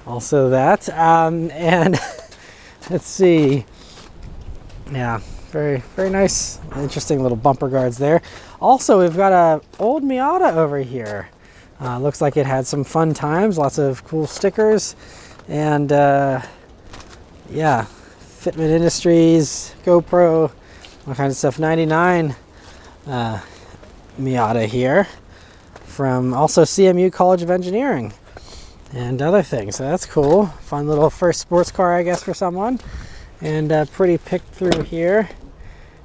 Speaker 1: also that. And let's see. Yeah, very, very nice, interesting little bumper guards there. Also, we've got a old Miata over here. Looks like it had some fun times, lots of cool stickers, and yeah, Fitment Industries, GoPro, all kinds of stuff. 99 Miata here from also CMU College of Engineering and other things. So that's cool. Fun little first sports car, I guess, for someone, and pretty picked through here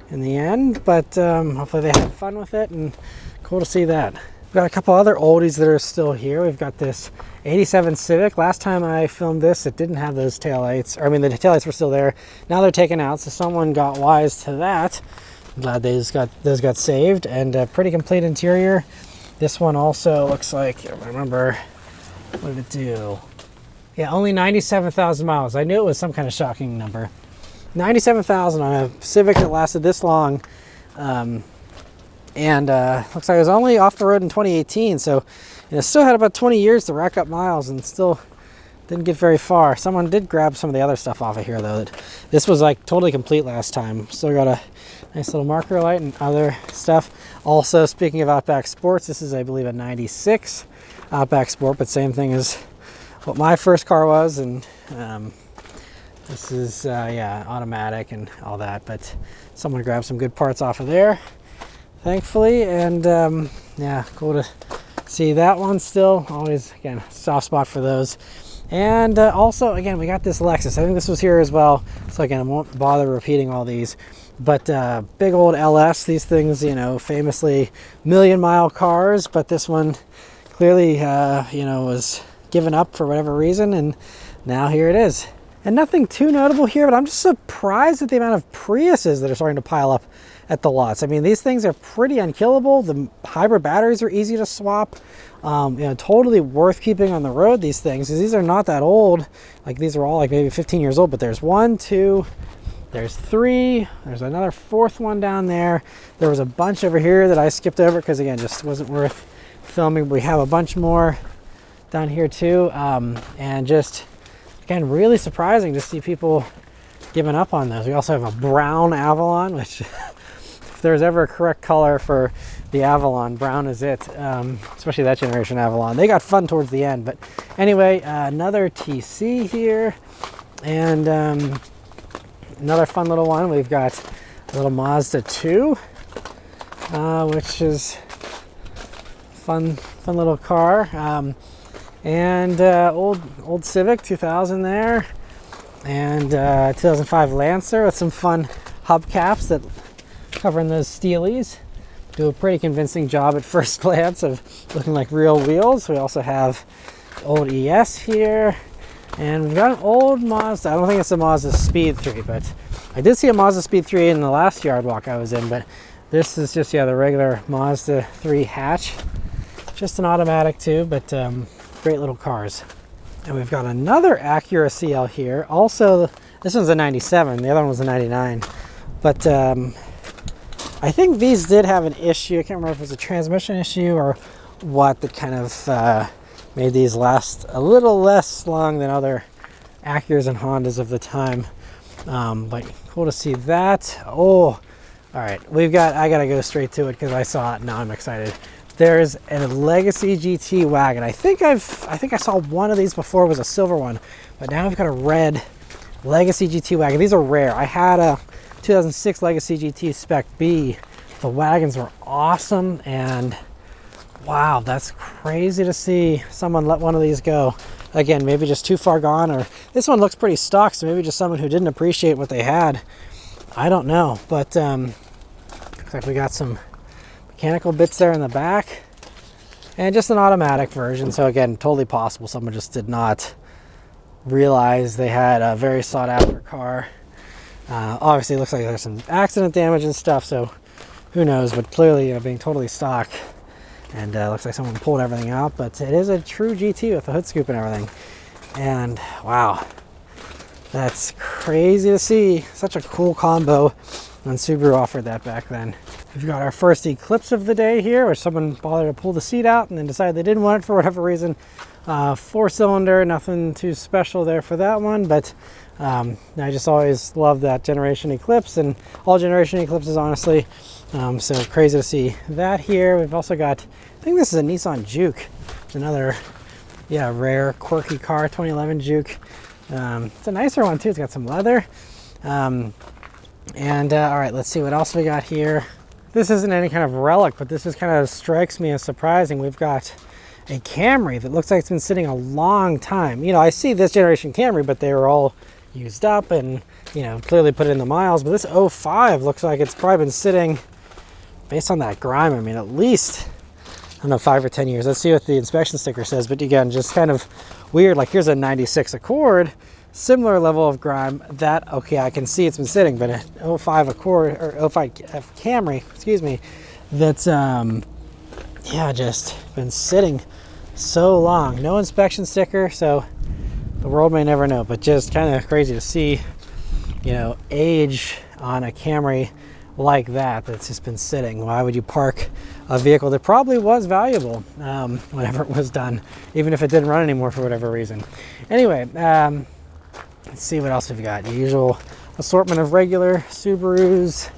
Speaker 1: in the end, but hopefully they had fun with it, and cool to see that. We've got a couple other oldies that are still here. We've got this 87 Civic. Last time I filmed this, it didn't have those taillights. I mean, the taillights were still there. Now they're taken out, so someone got wise to that. I'm glad those got saved, and a pretty complete interior. This one also looks like, I remember, what did it do? Yeah, only 97,000 miles. I knew it was some kind of shocking number. 97,000 on a Civic that lasted this long. And looks like it was only off the road in 2018, so it still had about 20 years to rack up miles and still didn't get very far. Someone did grab some of the other stuff off of here, though. This was like totally complete last time. Still got a nice little marker light and other stuff. Also, speaking of Outback Sports, this is, I believe, a 96 Outback Sport, but same thing as what my first car was, and this is, yeah, automatic and all that, but someone grabbed some good parts off of there, thankfully, and yeah, cool to see that one still. Always, again, soft spot for those. And also, again, we got this Lexus. I think this was here as well, so again, I won't bother repeating all these, but big old LS. These things, you know, famously million-mile cars, but this one clearly, you know, was given up for whatever reason, and now here it is. And nothing too notable here, but I'm just surprised at the amount of Priuses that are starting to pile up at the lots. I mean, these things are pretty unkillable. The hybrid batteries are easy to swap. Totally worth keeping on the road, these things, because these are not that old. Like, these are all like maybe 15 years old, but there's 1, 2, there's 3, there's another 4th one down there. There was a bunch over here that I skipped over because, again, just wasn't worth filming. We have a bunch more down here too, and just, again, really surprising to see people giving up on those. We also have a brown Avalon, which if there's ever a correct color for the Avalon, brown is it, especially that generation Avalon. They got fun towards the end. But anyway, another TC here, and another fun little one. We've got a little Mazda 2, which is fun little car, and old Civic 2000 there, and 2005 Lancer with some fun hubcaps that covering those steelies. Do a pretty convincing job at first glance of looking like real wheels. We also have old ES here, and we've got an old Mazda. I don't think it's a Mazda Speed 3, but I did see a Mazda Speed 3 in the last yard walk I was in. But this is just, the regular Mazda 3 hatch, just an automatic too, but great little cars. And we've got another Acura CL here. Also, this one's a 97, the other one was a 99, but I think these did have an issue. I can't remember if it was a transmission issue or what that kind of made these last a little less long than other Acuras and Hondas of the time. But cool to see that. Oh, all right. I gotta go straight to it because I saw it. Now I'm excited. There's a Legacy GT wagon. I think I saw one of these before. It was a silver one, but now I've got a red Legacy GT wagon. These are rare. I had a 2006 Legacy GT Spec B. The wagons were awesome, and wow, that's crazy to see someone let one of these go. Again, maybe just too far gone, or this one looks pretty stock, so maybe just someone who didn't appreciate what they had. I don't know, but looks like we got some mechanical bits there in the back, and just an automatic version. So again, totally possible someone just did not realize they had a very sought after car. Obviously, it looks like there's some accident damage and stuff, so who knows, but clearly being totally stock, and looks like someone pulled everything out. But it is a true GT with the hood scoop and everything, and wow, that's crazy to see. Such a cool combo, and Subaru offered that back then. We've got our first Eclipse of the day here, where someone bothered to pull the seat out and then decided they didn't want it for whatever reason. 4-cylinder, nothing too special there for that one, but I just always love that generation Eclipse, and all generation Eclipses, honestly. So crazy to see that here. We've also got, I think this is a Nissan Juke. It's another, rare, quirky car, 2011 Juke. It's a nicer one too. It's got some leather. All right, let's see what else we got here. This isn't any kind of relic, but this just kind of strikes me as surprising. We've got a Camry that looks like it's been sitting a long time. I see this generation Camry, but they were all used up and, clearly put in the miles. But this 05 looks like it's probably been sitting, based on that grime, I mean, at least, I don't know, 5 or 10 years. Let's see what the inspection sticker says. But again, just kind of weird. Like, here's a 96 Accord, similar level of grime. That, okay, I can see it's been sitting, but a 05 Accord, or 05 Camry, excuse me, that's, just been sitting so long. No inspection sticker, so the world may never know, but just kind of crazy to see, age on a Camry like that's just been sitting. Why would you park a vehicle that probably was valuable whenever it was done, even if it didn't run anymore for whatever reason? Anyway, let's see what else we've got. The usual assortment of regular Subarus.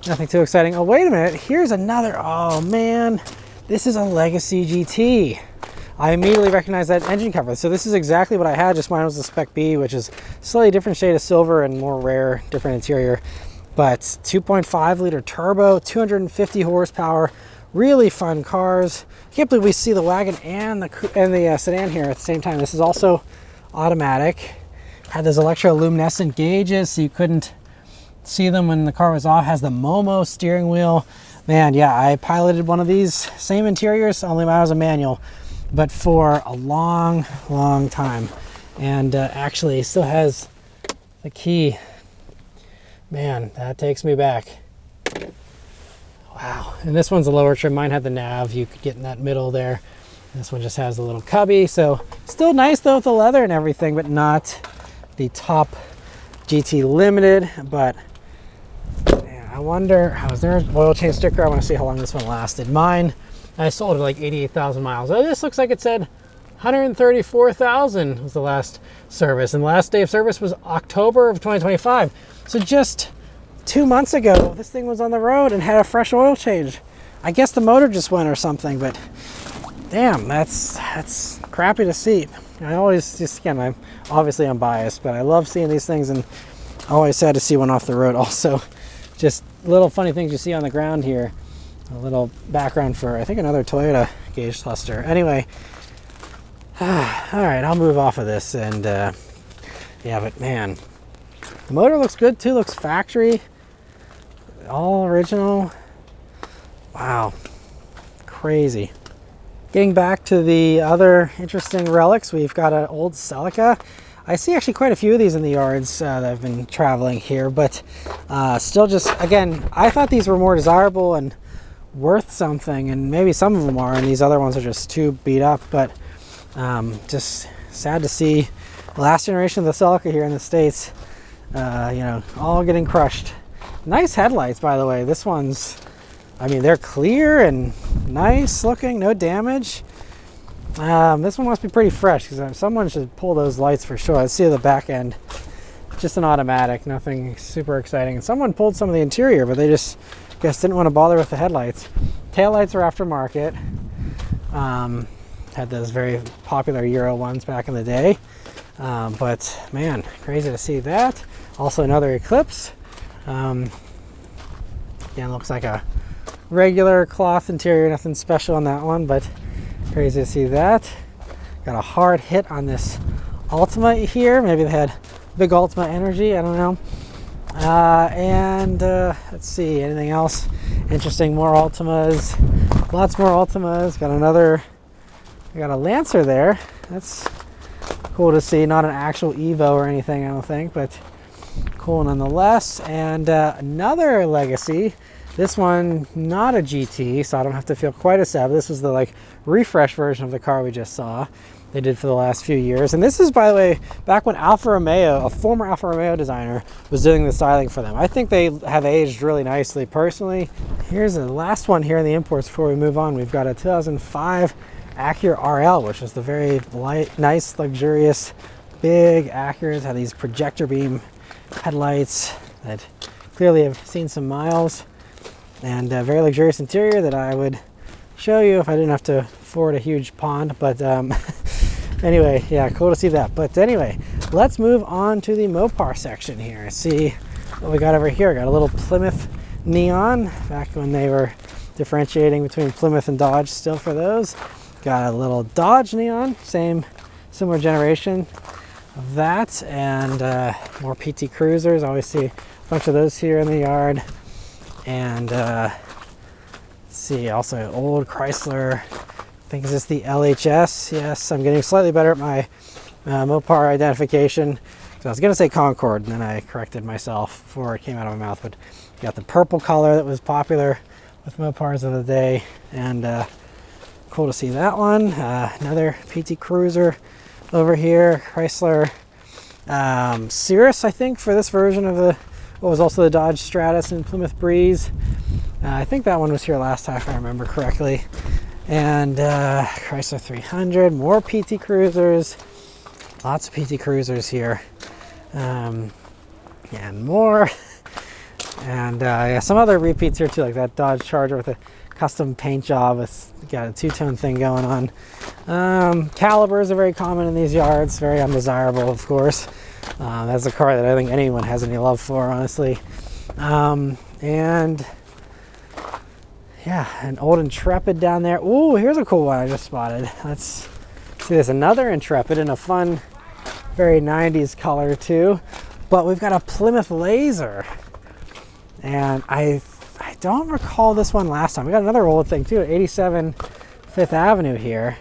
Speaker 1: Nothing too exciting. Oh, wait a minute. Here's another. Oh, man. This is a Legacy GT. I immediately recognize that engine cover. So this is exactly what I had, just mine was the Spec B, which is a slightly different shade of silver and more rare, different interior. But 2.5 liter turbo, 250 horsepower, really fun cars. I can't believe we see the wagon and the sedan here at the same time. This is also automatic. Had those electroluminescent gauges, so you couldn't see them when the car was off. Has the Momo steering wheel. Man, yeah, I piloted one of these, same interiors, only mine was a manual, but for a long, long time. And actually still has the key. Man, that takes me back. Wow. And this one's a lower trim. Mine had the nav. You could get in that middle there. This one just has a little cubby, so still nice though with the leather and everything, but not the top GT Limited. But man, I wonder, is there an oil change sticker? I want to see how long this one lasted. Mine, I sold it like 88,000 miles. Oh, this looks like it said 134,000 was the last service, and the last day of service was October of 2025. So just 2 months ago, this thing was on the road and had a fresh oil change. I guess the motor just went or something, but damn, that's crappy to see. I always just, again, I'm obviously unbiased, but I love seeing these things, and always sad to see one off the road. Also, just little funny things you see on the ground here. A little background for, I think, another Toyota gauge cluster. Anyway, all right, I'll move off of this. And yeah, but man, the motor looks good too. Looks factory, all original. Wow, crazy. Getting back to the other interesting relics, we've got an old Celica. I see actually quite a few of these in the yards that I've been traveling here, but still just, again, I thought these were more desirable and worth something, and maybe some of them are, and these other ones are just too beat up. But just sad to see the last generation of the Celica here in the States, you know, all getting crushed. Nice headlights, by the way. This one's, I mean, they're clear and nice looking, no damage. This one must be pretty fresh, because someone should pull those lights for sure. Let's see the back end. Just an automatic, nothing super exciting. And someone pulled some of the interior, but they just, guess, didn't want to bother with the headlights. Taillights are aftermarket. Had those very popular Euro ones back in the day. But man, crazy to see that. Also another Eclipse. Again, looks like a regular cloth interior, nothing special on that one, but crazy to see that. Got a hard hit on this Ultima here. Maybe they had big Ultima energy, I don't know. Let's see, anything else interesting? More Ultimas, lots more Ultimas. Got another, I got a Lancer there. That's cool to see. Not an actual Evo or anything, I don't think, but cool nonetheless. And another Legacy. This one, not a GT, so I don't have to feel quite as sad. This was the like refresh version of the car we just saw. They did for the last few years. And this is, by the way, back when Alfa Romeo, a former Alfa Romeo designer, was doing the styling for them. I think they have aged really nicely personally. Here's the last one here in the imports before we move on. We've got a 2005 Acura RL, which was the very light, nice, luxurious, big Acuras. Had these projector beam headlights that clearly have seen some miles. And a very luxurious interior that I would show you if I didn't have to ford a huge pond. But anyway, yeah, cool to see that. But anyway, let's move on to the Mopar section here. See what we got over here. Got a little Plymouth Neon, back when they were differentiating between Plymouth and Dodge still for those. Got a little Dodge Neon, similar generation of that. And more PT Cruisers. I always see a bunch of those here in the yard. And let's see, also old Chrysler, I think is this the LHS? Yes, I'm getting slightly better at my Mopar identification. So I was gonna say Concorde, and then I corrected myself before it came out of my mouth. But you got the purple color that was popular with Mopars of the day, and cool to see that one. Another PT Cruiser over here, Chrysler Cirrus, I think, for this version of the, what was also the Dodge Stratus and Plymouth Breeze. I think that one was here last time, if I remember correctly. And Chrysler 300, more PT Cruisers, lots of PT Cruisers here, and more. And yeah, some other repeats here too, like that Dodge Charger with a custom paint job. It's got a two-tone thing going on. Calibers are very common in these yards, very undesirable, of course. That's a car that I think anyone has any love for, honestly. And yeah, an old Intrepid down there. Ooh, here's a cool one I just spotted. Let's see this. Another Intrepid in a fun, very 90s color too. But we've got a Plymouth Laser. And I don't recall this one last time. We got another old thing too, 87 Fifth Avenue here.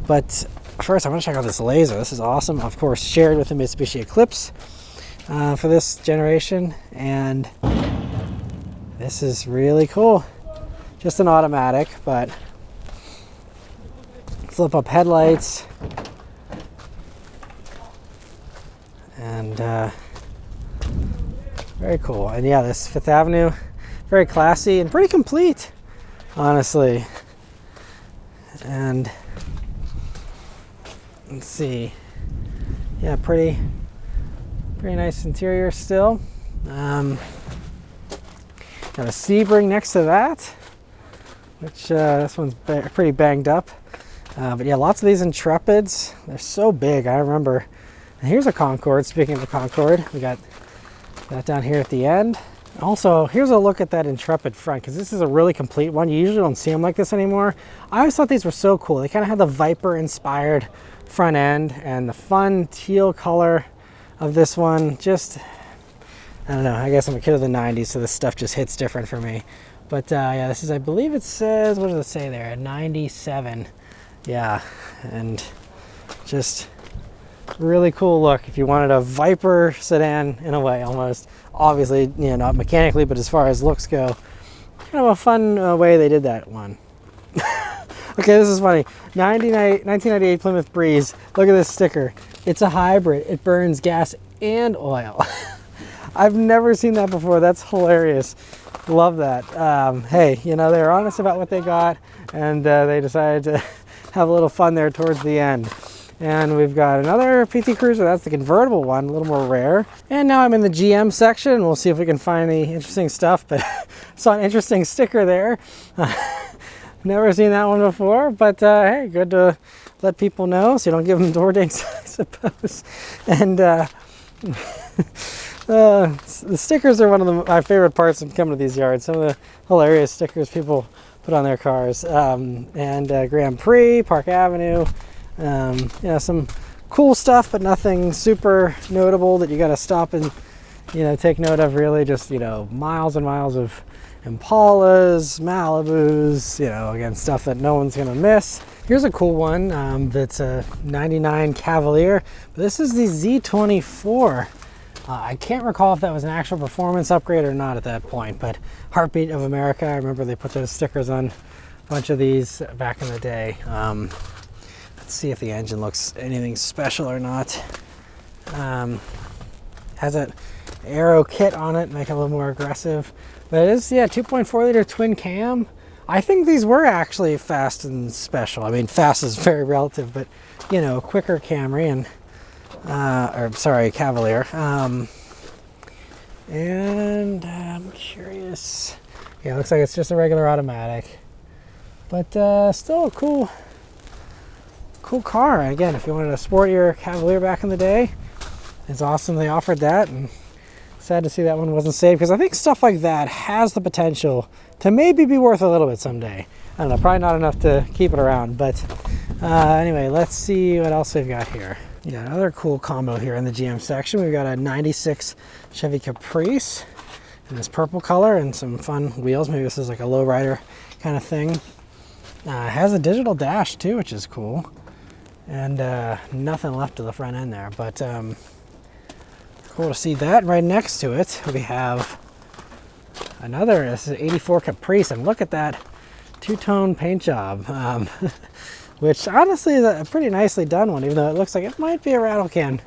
Speaker 1: But first, I want to check out this Laser. This is awesome. Of course, shared with the Mitsubishi Eclipse for this generation. And this is really cool. Just an automatic, but flip up headlights. And very cool. And yeah, this Fifth Avenue, very classy and pretty complete, honestly. And let's see. Yeah, pretty nice interior still. Got a Sebring next to that, which this one's pretty banged up. But yeah, lots of these Intrepids. They're so big, I remember. And here's a Concorde. Speaking of the Concorde, we got that down here at the end. Also, here's a look at that Intrepid front, because this is a really complete one. You usually don't see them like this anymore. I always thought these were so cool. They kind of had the Viper-inspired front end, and the fun teal color of this one just, I don't know, I guess I'm a kid of the 90s, so this stuff just hits different for me. But yeah, this is, I believe it says, what does it say there? 97. Yeah, and just really cool look if you wanted a Viper sedan in a way, almost. Obviously, you know, not mechanically, but as far as looks go, kind of a fun way they did that one. Okay, this is funny. 1998 Plymouth Breeze. Look at this sticker. It's a hybrid. It burns gas and oil. I've never seen that before. That's hilarious. Love that. Hey, you know, they were honest about what they got, and they decided to have a little fun there towards the end. And we've got another PT Cruiser. That's the convertible one, a little more rare. And now I'm in the GM section. We'll see if we can find any interesting stuff, but saw an interesting sticker there. Never seen that one before, but hey, good to let people know so you don't give them door dinks, I suppose. And the stickers are one of my favorite parts of coming to these yards. Some of the hilarious stickers people put on their cars. And Grand Prix, Park Avenue, you know, some cool stuff, but nothing super notable that you got to stop and, you know, take note of, really. Just, you know, miles and miles of Impalas, Malibus, you know, again, stuff that no one's gonna miss. Here's a cool one that's a 99 Cavalier. But this is the Z24. I can't recall if that was an actual performance upgrade or not at that point, but Heartbeat of America, I remember they put those stickers on a bunch of these back in the day. Let's see if the engine looks anything special or not. Has an aero kit on it, make it a little more aggressive. But it is, yeah, 2.4 liter twin cam. I think these were actually fast and special. I mean, fast is very relative, but, you know, quicker Camry and, or sorry, Cavalier. And I'm curious. Yeah, it looks like it's just a regular automatic, but still a cool car. Again, if you wanted a sportier Cavalier back in the day, it's awesome they offered that. And sad to see that one wasn't saved, because I think stuff like that has the potential to maybe be worth a little bit someday. I don't know, probably not enough to keep it around, but anyway, let's see what else we've got here. Yeah, another cool combo here in the GM section. We've got a 96 Chevy Caprice in this purple color and some fun wheels. Maybe this is like a lowrider kind of thing. It has a digital dash too, which is cool. And nothing left to the front end there, but cool to see that. Right next to it, we have another, this is 84 Caprice, and look at that two-tone paint job, which honestly is a pretty nicely done one, even though it looks like it might be a rattle can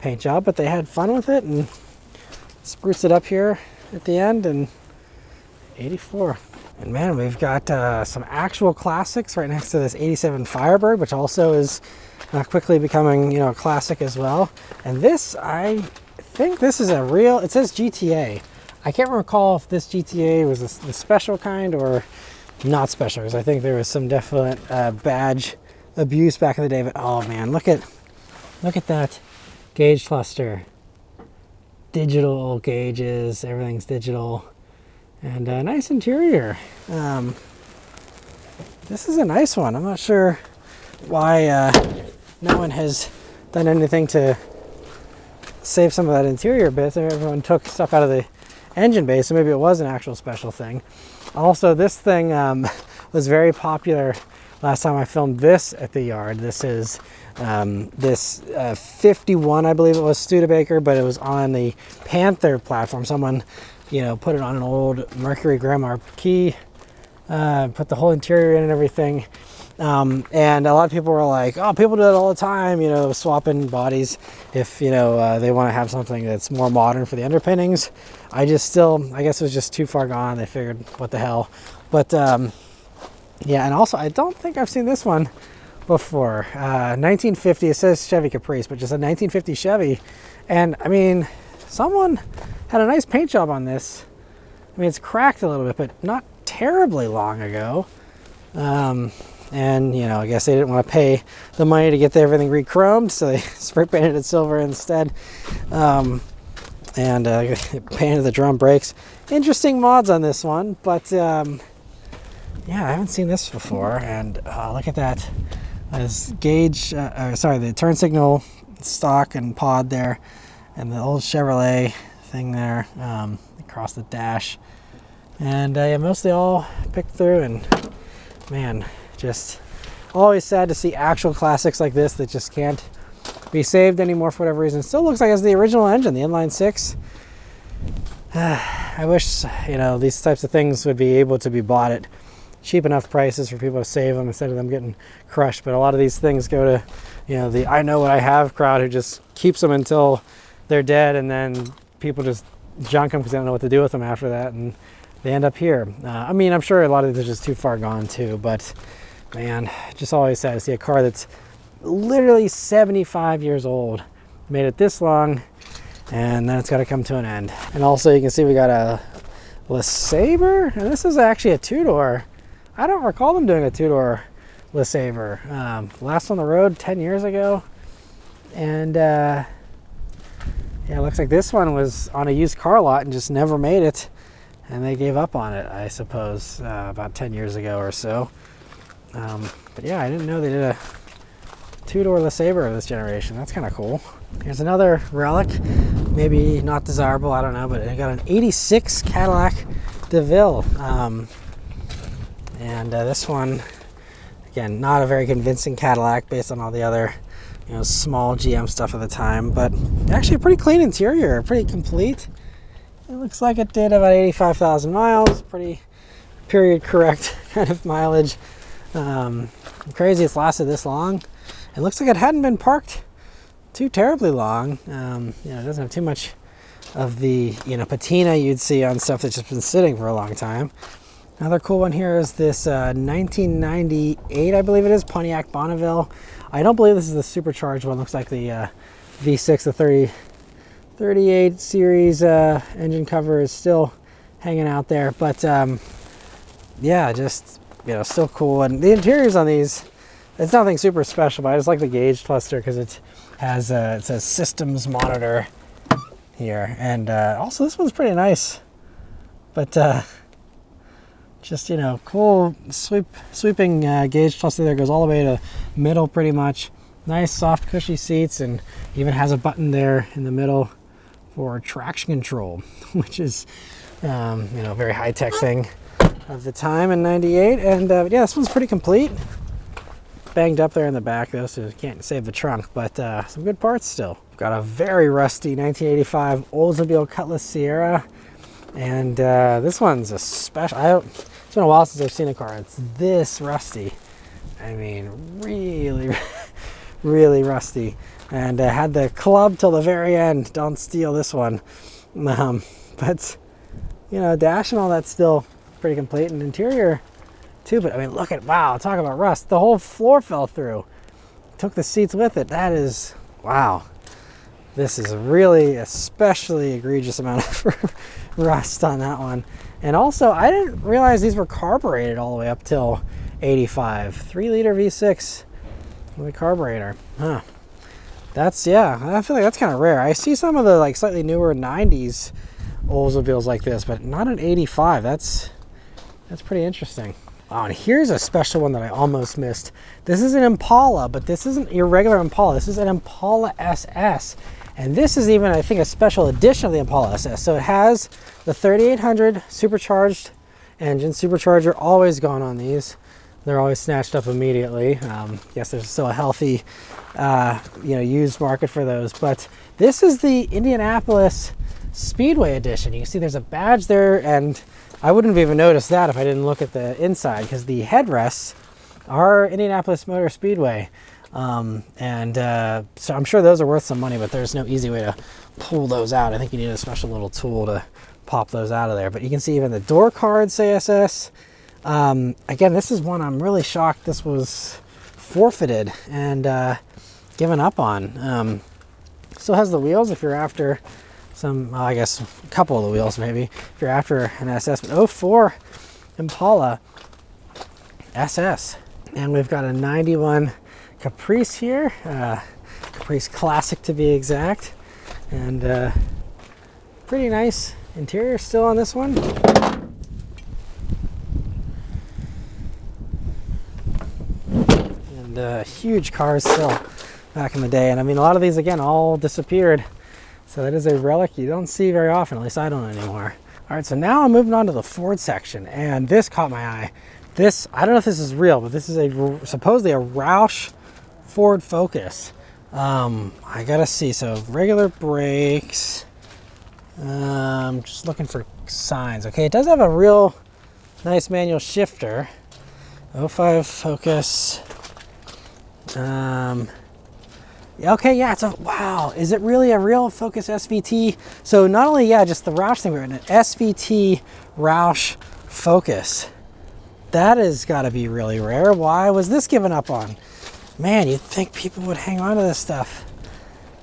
Speaker 1: paint job, but they had fun with it and spruced it up here at the end. And 84. And man, we've got some actual classics right next to this 87 Firebird, which also is quickly becoming, you know, a classic as well. And this, I think this is a real, it says GTA. I can't recall if this GTA was the special kind or not special, because I think there was some definite badge abuse back in the day. But oh man, look at that gauge cluster. Digital gauges, everything's digital, and a nice interior. This is a nice one. I'm not sure why no one has done anything to save some of that interior bit. Everyone took stuff out of the engine bay, so maybe it was an actual special thing. Also, this thing was very popular last time I filmed this at the yard. This is this 51, I believe it was, Studebaker, but it was on the Panther platform. Someone, you know, put it on an old Mercury Grand Marquis, put the whole interior in and everything. And a lot of people were like, oh, people do it all the time, you know, swapping bodies if, you know, they want to have something that's more modern for the underpinnings. I guess it was just too far gone. They figured, what the hell. But yeah, and also I don't think I've seen this one before. 1950, it says Chevy Caprice, but just a 1950 Chevy. And I mean, someone had a nice paint job on this. I mean, it's cracked a little bit, but not terribly long ago. And, you know, I guess they didn't want to pay the money to get everything re-chromed, so they spray painted it silver instead. And painted the drum brakes. Interesting mods on this one, but yeah, I haven't seen this before. And look at that. This gauge, the turn signal stock and pod there, and the old Chevrolet thing there across the dash. And yeah, mostly all picked through, and man, just always sad to see actual classics like this that just can't be saved anymore for whatever reason. Still looks like it's the original engine, the inline six. I wish, you know, these types of things would be able to be bought at cheap enough prices for people to save them instead of them getting crushed. But a lot of these things go to, you know, the I know what I have crowd who just keeps them until they're dead, and then people just junk them because they don't know what to do with them after that, and they end up here. I mean, I'm sure a lot of these are just too far gone too, but man, just always sad to see a car that's literally 75 years old made it this long, and then it's got to come to an end. And also you can see we got a LeSabre, and this is actually a two-door. I don't recall them doing a two-door LeSabre. Last on the road 10 years ago. And yeah, it looks like this one was on a used car lot and just never made it, and they gave up on it, I suppose, about 10 years ago or so. But yeah, I didn't know they did a two-door LeSabre of this generation. That's kind of cool. Here's another Relic, maybe not desirable, I don't know, but I got an 86 Cadillac DeVille. And this one, again, not a very convincing Cadillac based on all the other, you know, small GM stuff of the time, but actually a pretty clean interior, pretty complete. It looks like it did about 85,000 miles, pretty period correct kind of mileage. Crazy it's lasted this long. It looks like it hadn't been parked too terribly long. You know, it doesn't have too much of the, you know, patina you'd see on stuff that's just been sitting for a long time. Another cool one here is this 1998, I believe it is, Pontiac Bonneville. I don't believe this is the supercharged one. Looks like the V6, the 38 series engine cover is still hanging out there. But yeah, just, you know, still cool. And the interiors on these, it's nothing super special, but I just like the gauge cluster because it has it says systems monitor here. And also this one's pretty nice, but just, you know, cool sweeping gauge cluster there. Goes all the way to middle pretty much. Nice soft cushy seats, and even has a button there in the middle for traction control, which is you know, very high-tech thing of the time in '98. And yeah, this one's pretty complete. Banged up there in the back though, so you can't save the trunk, but some good parts still. Got a very rusty 1985 Oldsmobile Cutlass Sierra, and this one's a special. It's been a while since I've seen a car it's this rusty. I mean, really really rusty, and had the club till the very end. Don't steal this one. But you know, dash and all that's still pretty complete, and interior too. But I mean, look at, wow, talk about rust. The whole floor fell through, took the seats with it. That is, wow, this is really especially egregious amount of rust on that one. And also, I didn't realize these were carbureted all the way up till 85. 3-liter V6 with a carburetor. Huh. That's, yeah, I feel like that's kind of rare. I see some of the like slightly newer 90s Oldsmobiles like this, but not an 85. That's pretty interesting. Wow, and here's a special one that I almost missed. This is an Impala, but this isn't your regular Impala. This is an Impala SS. And this is even, I think, a special edition of the Impala SS. So it has the 3800 supercharged engine. Supercharger always gone on these. They're always snatched up immediately. Yes, there's still a healthy, you know, used market for those. But this is the Indianapolis Speedway edition. You can see there's a badge there, and I wouldn't have even noticed that if I didn't look at the inside, because the headrests our Indianapolis Motor Speedway. So I'm sure those are worth some money, but there's no easy way to pull those out. I think you need a special little tool to pop those out of there. But you can see even the door cards say SS. Again, this is one I'm really shocked this was forfeited and given up on. Still has the wheels if you're after some, I guess a couple of the wheels maybe, if you're after an SS. But 04 Impala SS. And we've got a 91 Caprice here, Caprice Classic to be exact. And pretty nice interior still on this one. And huge cars still back in the day. And I mean, a lot of these again all disappeared. So that is a relic you don't see very often, at least I don't anymore. All right, so now I'm moving on to the Ford section, and this caught my eye. This, I don't know if this is real, but this is supposedly a Roush Ford Focus. I gotta see, so regular brakes. Just looking for signs. Okay, it does have a real nice manual shifter. 05 Focus. Okay, yeah, it's a, wow, is it really a real Focus SVT? So not only, yeah, just the Roush thing, but an SVT Roush Focus. That has got to be really rare. Why was this given up on? Man, you'd think people would hang on to this stuff.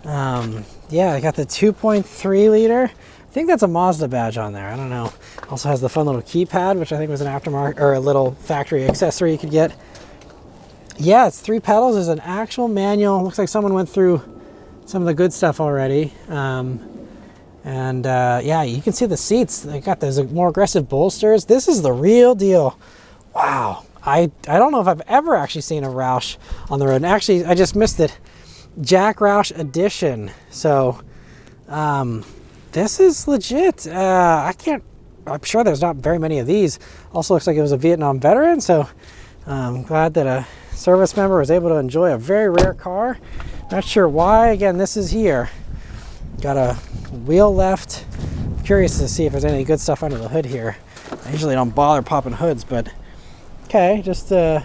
Speaker 1: Yeah, I got the 2.3 liter. I think that's a Mazda badge on there. I don't know. Also has the fun little keypad, which I think was an aftermarket or a little factory accessory you could get. Yeah, it's 3 pedals. There's an actual manual. Looks like someone went through some of the good stuff already. Yeah, you can see the seats. They got those more aggressive bolsters. This is the real deal. Wow. I don't know if I've ever actually seen a Roush on the road. And actually, I just missed it. Jack Roush Edition. So, this is legit. I'm sure there's not very many of these. Also looks like it was a Vietnam veteran. So, I'm glad that a service member was able to enjoy a very rare car. Not sure why. Again, this is here. Got a wheel left. Curious to see if there's any good stuff under the hood here. I usually don't bother popping hoods, but okay, just a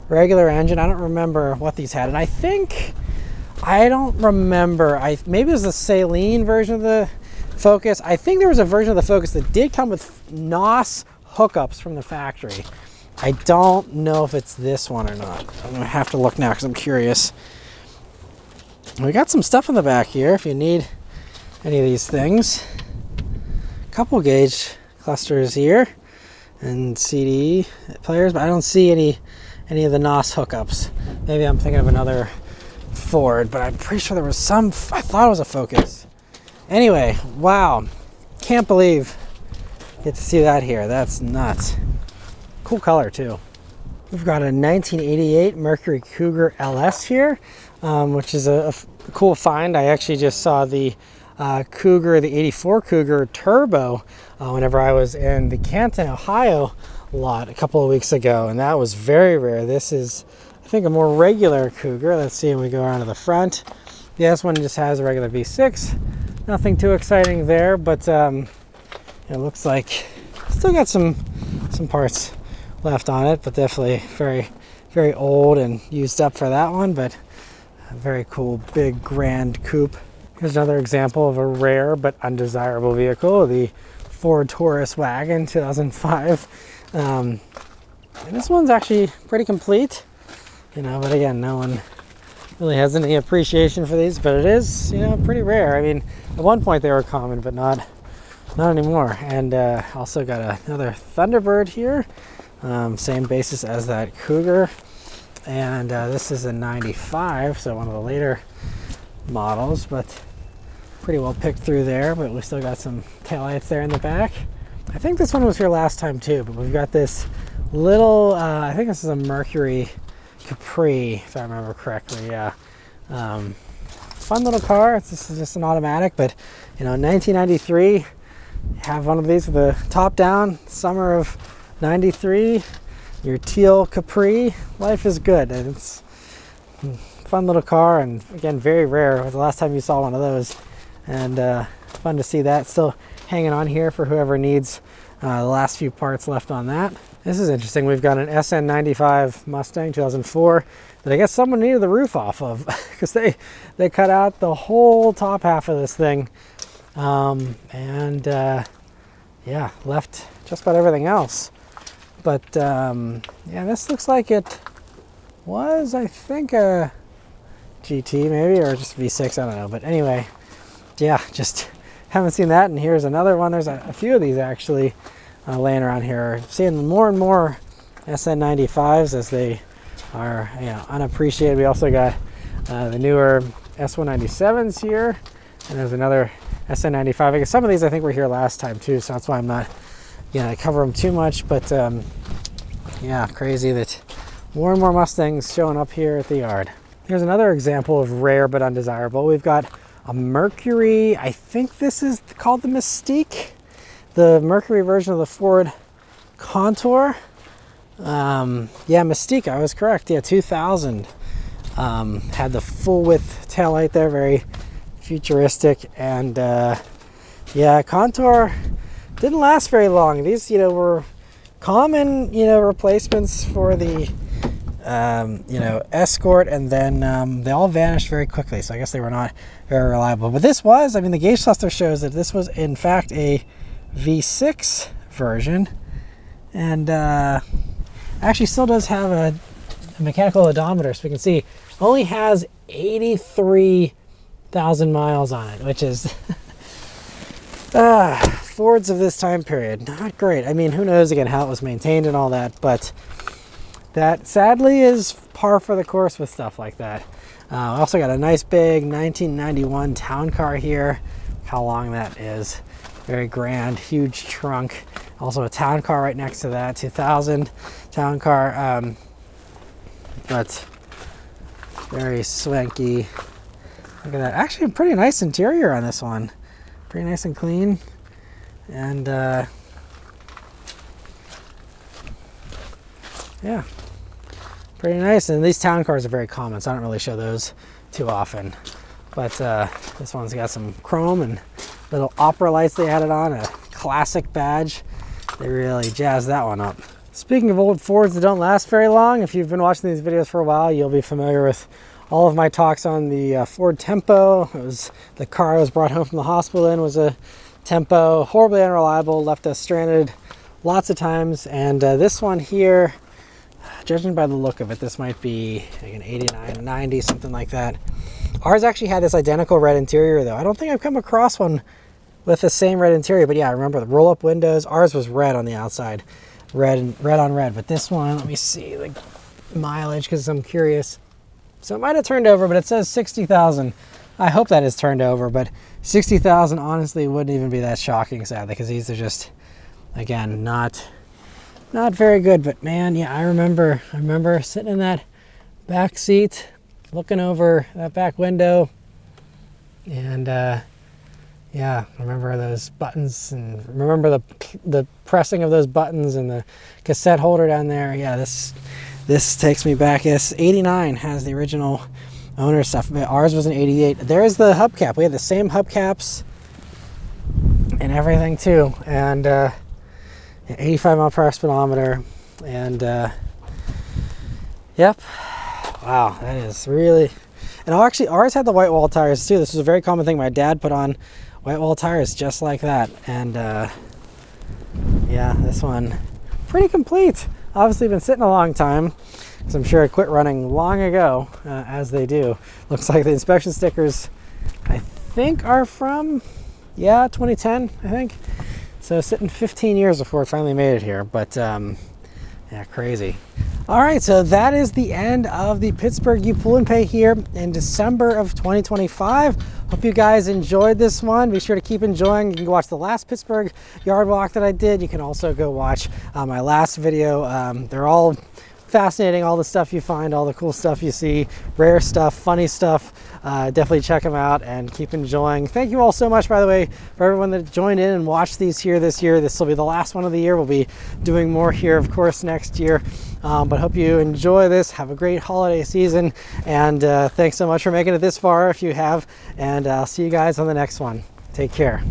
Speaker 1: regular engine. I don't remember what these had, and I don't remember. Maybe it was the Saleen version of the Focus. I think there was a version of the Focus that did come with NOS hookups from the factory. I don't know if it's this one or not. I'm gonna have to look now because I'm curious. We got some stuff in the back here if you need any of these things. Couple gauge clusters here and CD players, but I don't see any of the NOS hookups. Maybe I'm thinking of another Ford, but I'm pretty sure there was some. I thought it was a Focus. Anyway, wow, can't believe you get to see that here. That's nuts. Cool color too. We've got a 1988 Mercury Cougar LS here, which is a cool find. I actually just saw the Cougar, the 84 Cougar Turbo, whenever I was in the Canton, Ohio lot a couple of weeks ago, and that was very rare. This is, I think, a more regular Cougar. Let's see when we go around to the front. Yeah, this one just has a regular V6. Nothing too exciting there, but it looks like still got some parts left on it, but definitely very, very old and used up for that one, but a very cool big grand coupe. Here's another example of a rare but undesirable vehicle, the Ford Taurus wagon 2005. And this one's actually pretty complete, but again, no one really has any appreciation for these, but it is, pretty rare. I mean, at one point they were common, but not anymore. And also got another Thunderbird here. Same basis as that Cougar, and this is a 95, so one of the later models, but pretty well picked through there. But we still got some taillights there in the back. I think this one was here last time too, but we've got this little, I think this is a Mercury Capri, if I remember correctly. Yeah, fun little car. This is just an automatic, but 1993, have one of these with the top down, summer of 93, your teal Capri. Life is good, and it's a fun little car, and again, very rare. It was the last time you saw one of those, and fun to see that still hanging on here for whoever needs the last few parts left on that. This is interesting. We've got an SN95 Mustang 2004 that I guess someone needed the roof off of because they cut out the whole top half of this thing, yeah, left just about everything else. But yeah, this looks like it was, I think, a GT maybe, or just V6, I don't know. But anyway, yeah, just haven't seen that. And here's another one. There's a few of these actually laying around here. Seeing more and more SN95s as they are, you know, unappreciated. We also got the newer S197s here, and there's another SN95. I guess some of these I think were here last time too, so that's why I'm not gonna cover them too much. But yeah, crazy that more and more Mustangs showing up here at the yard. Here's another example of rare but undesirable. We've got a Mercury, I think this is called the Mystique, the Mercury version of the Ford Contour. Yeah, Mystique, I was correct. Yeah, 2000. Had the full width taillight there, very futuristic. And yeah, Contour didn't last very long. These, you know, were common, you know, replacements for the you know, Escort, and then they all vanished very quickly, so I guess they were not very reliable. But this was, I mean, the gauge cluster shows that this was in fact a V6 version, and actually still does have a mechanical odometer, so we can see only has 83,000 miles on it, which is Fords of this time period, not great. I mean, who knows again how it was maintained and all that, but that sadly is par for the course with stuff like that. Also got a nice big 1991 town car here. How long that is. Very grand, huge trunk. Also a town car right next to that, 2000 town car. But very swanky. Look at that. Actually a pretty nice interior on this one. Pretty nice and clean. And yeah, pretty nice. And these town cars are very common, so I don't really show those too often. But this one's got some chrome and little opera lights they added on, a classic badge. They really jazzed that one up. Speaking of old Fords that don't last very long, if you've been watching these videos for a while, you'll be familiar with all of my talks on the Ford Tempo. It was the car I was brought home from the hospital in, was a Tempo, horribly unreliable, left us stranded lots of times. And this one here, judging by the look of it, this might be like an 89, 90, something like that. Ours actually had this identical red interior though. I don't think I've come across one with the same red interior, but yeah, I remember the roll-up windows. Ours was red on the outside, red on red. But this one, let me see the mileage because I'm curious. So it might have turned over, but it says 60,000. I hope that is turned over, but 60,000 honestly wouldn't even be that shocking, sadly, because these are just, again, not very good. But man, yeah, I remember sitting in that back seat, looking over that back window, and yeah, remember those buttons, and remember the pressing of those buttons and the cassette holder down there. Yeah, this takes me back. Yes, 89 has the original owner stuff. Ours was an 88. There's the hubcap. We had the same hubcaps and everything too, and 85 mile per hour speedometer, and yep. Wow, that is really. And actually, ours had the white wall tires too. This was a very common thing. My dad put on white wall tires just like that, and yeah, this one pretty complete. Obviously been sitting a long time, because I'm sure I quit running long ago, as they do. Looks like the inspection stickers, I think, are from, yeah, 2010, I think. So sitting 15 years before it finally made it here, but yeah, crazy. All right, so that is the end of the Pittsburgh U-Pull Pay here in December of 2025. Hope you guys enjoyed this one. Be sure to keep enjoying. You can go watch the last Pittsburgh yard walk that I did. You can also go watch my last video. They're all fascinating, all the stuff you find, all the cool stuff you see, rare stuff, funny stuff. Definitely check them out and keep enjoying. Thank you all so much, by the way, for everyone that joined in and watched these here this year. This will be the last one of the year. We'll be doing more here, of course, next year. But hope you enjoy this. Have a great holiday season, and thanks so much for making it this far if you have, and I'll see you guys on the next one. Take care.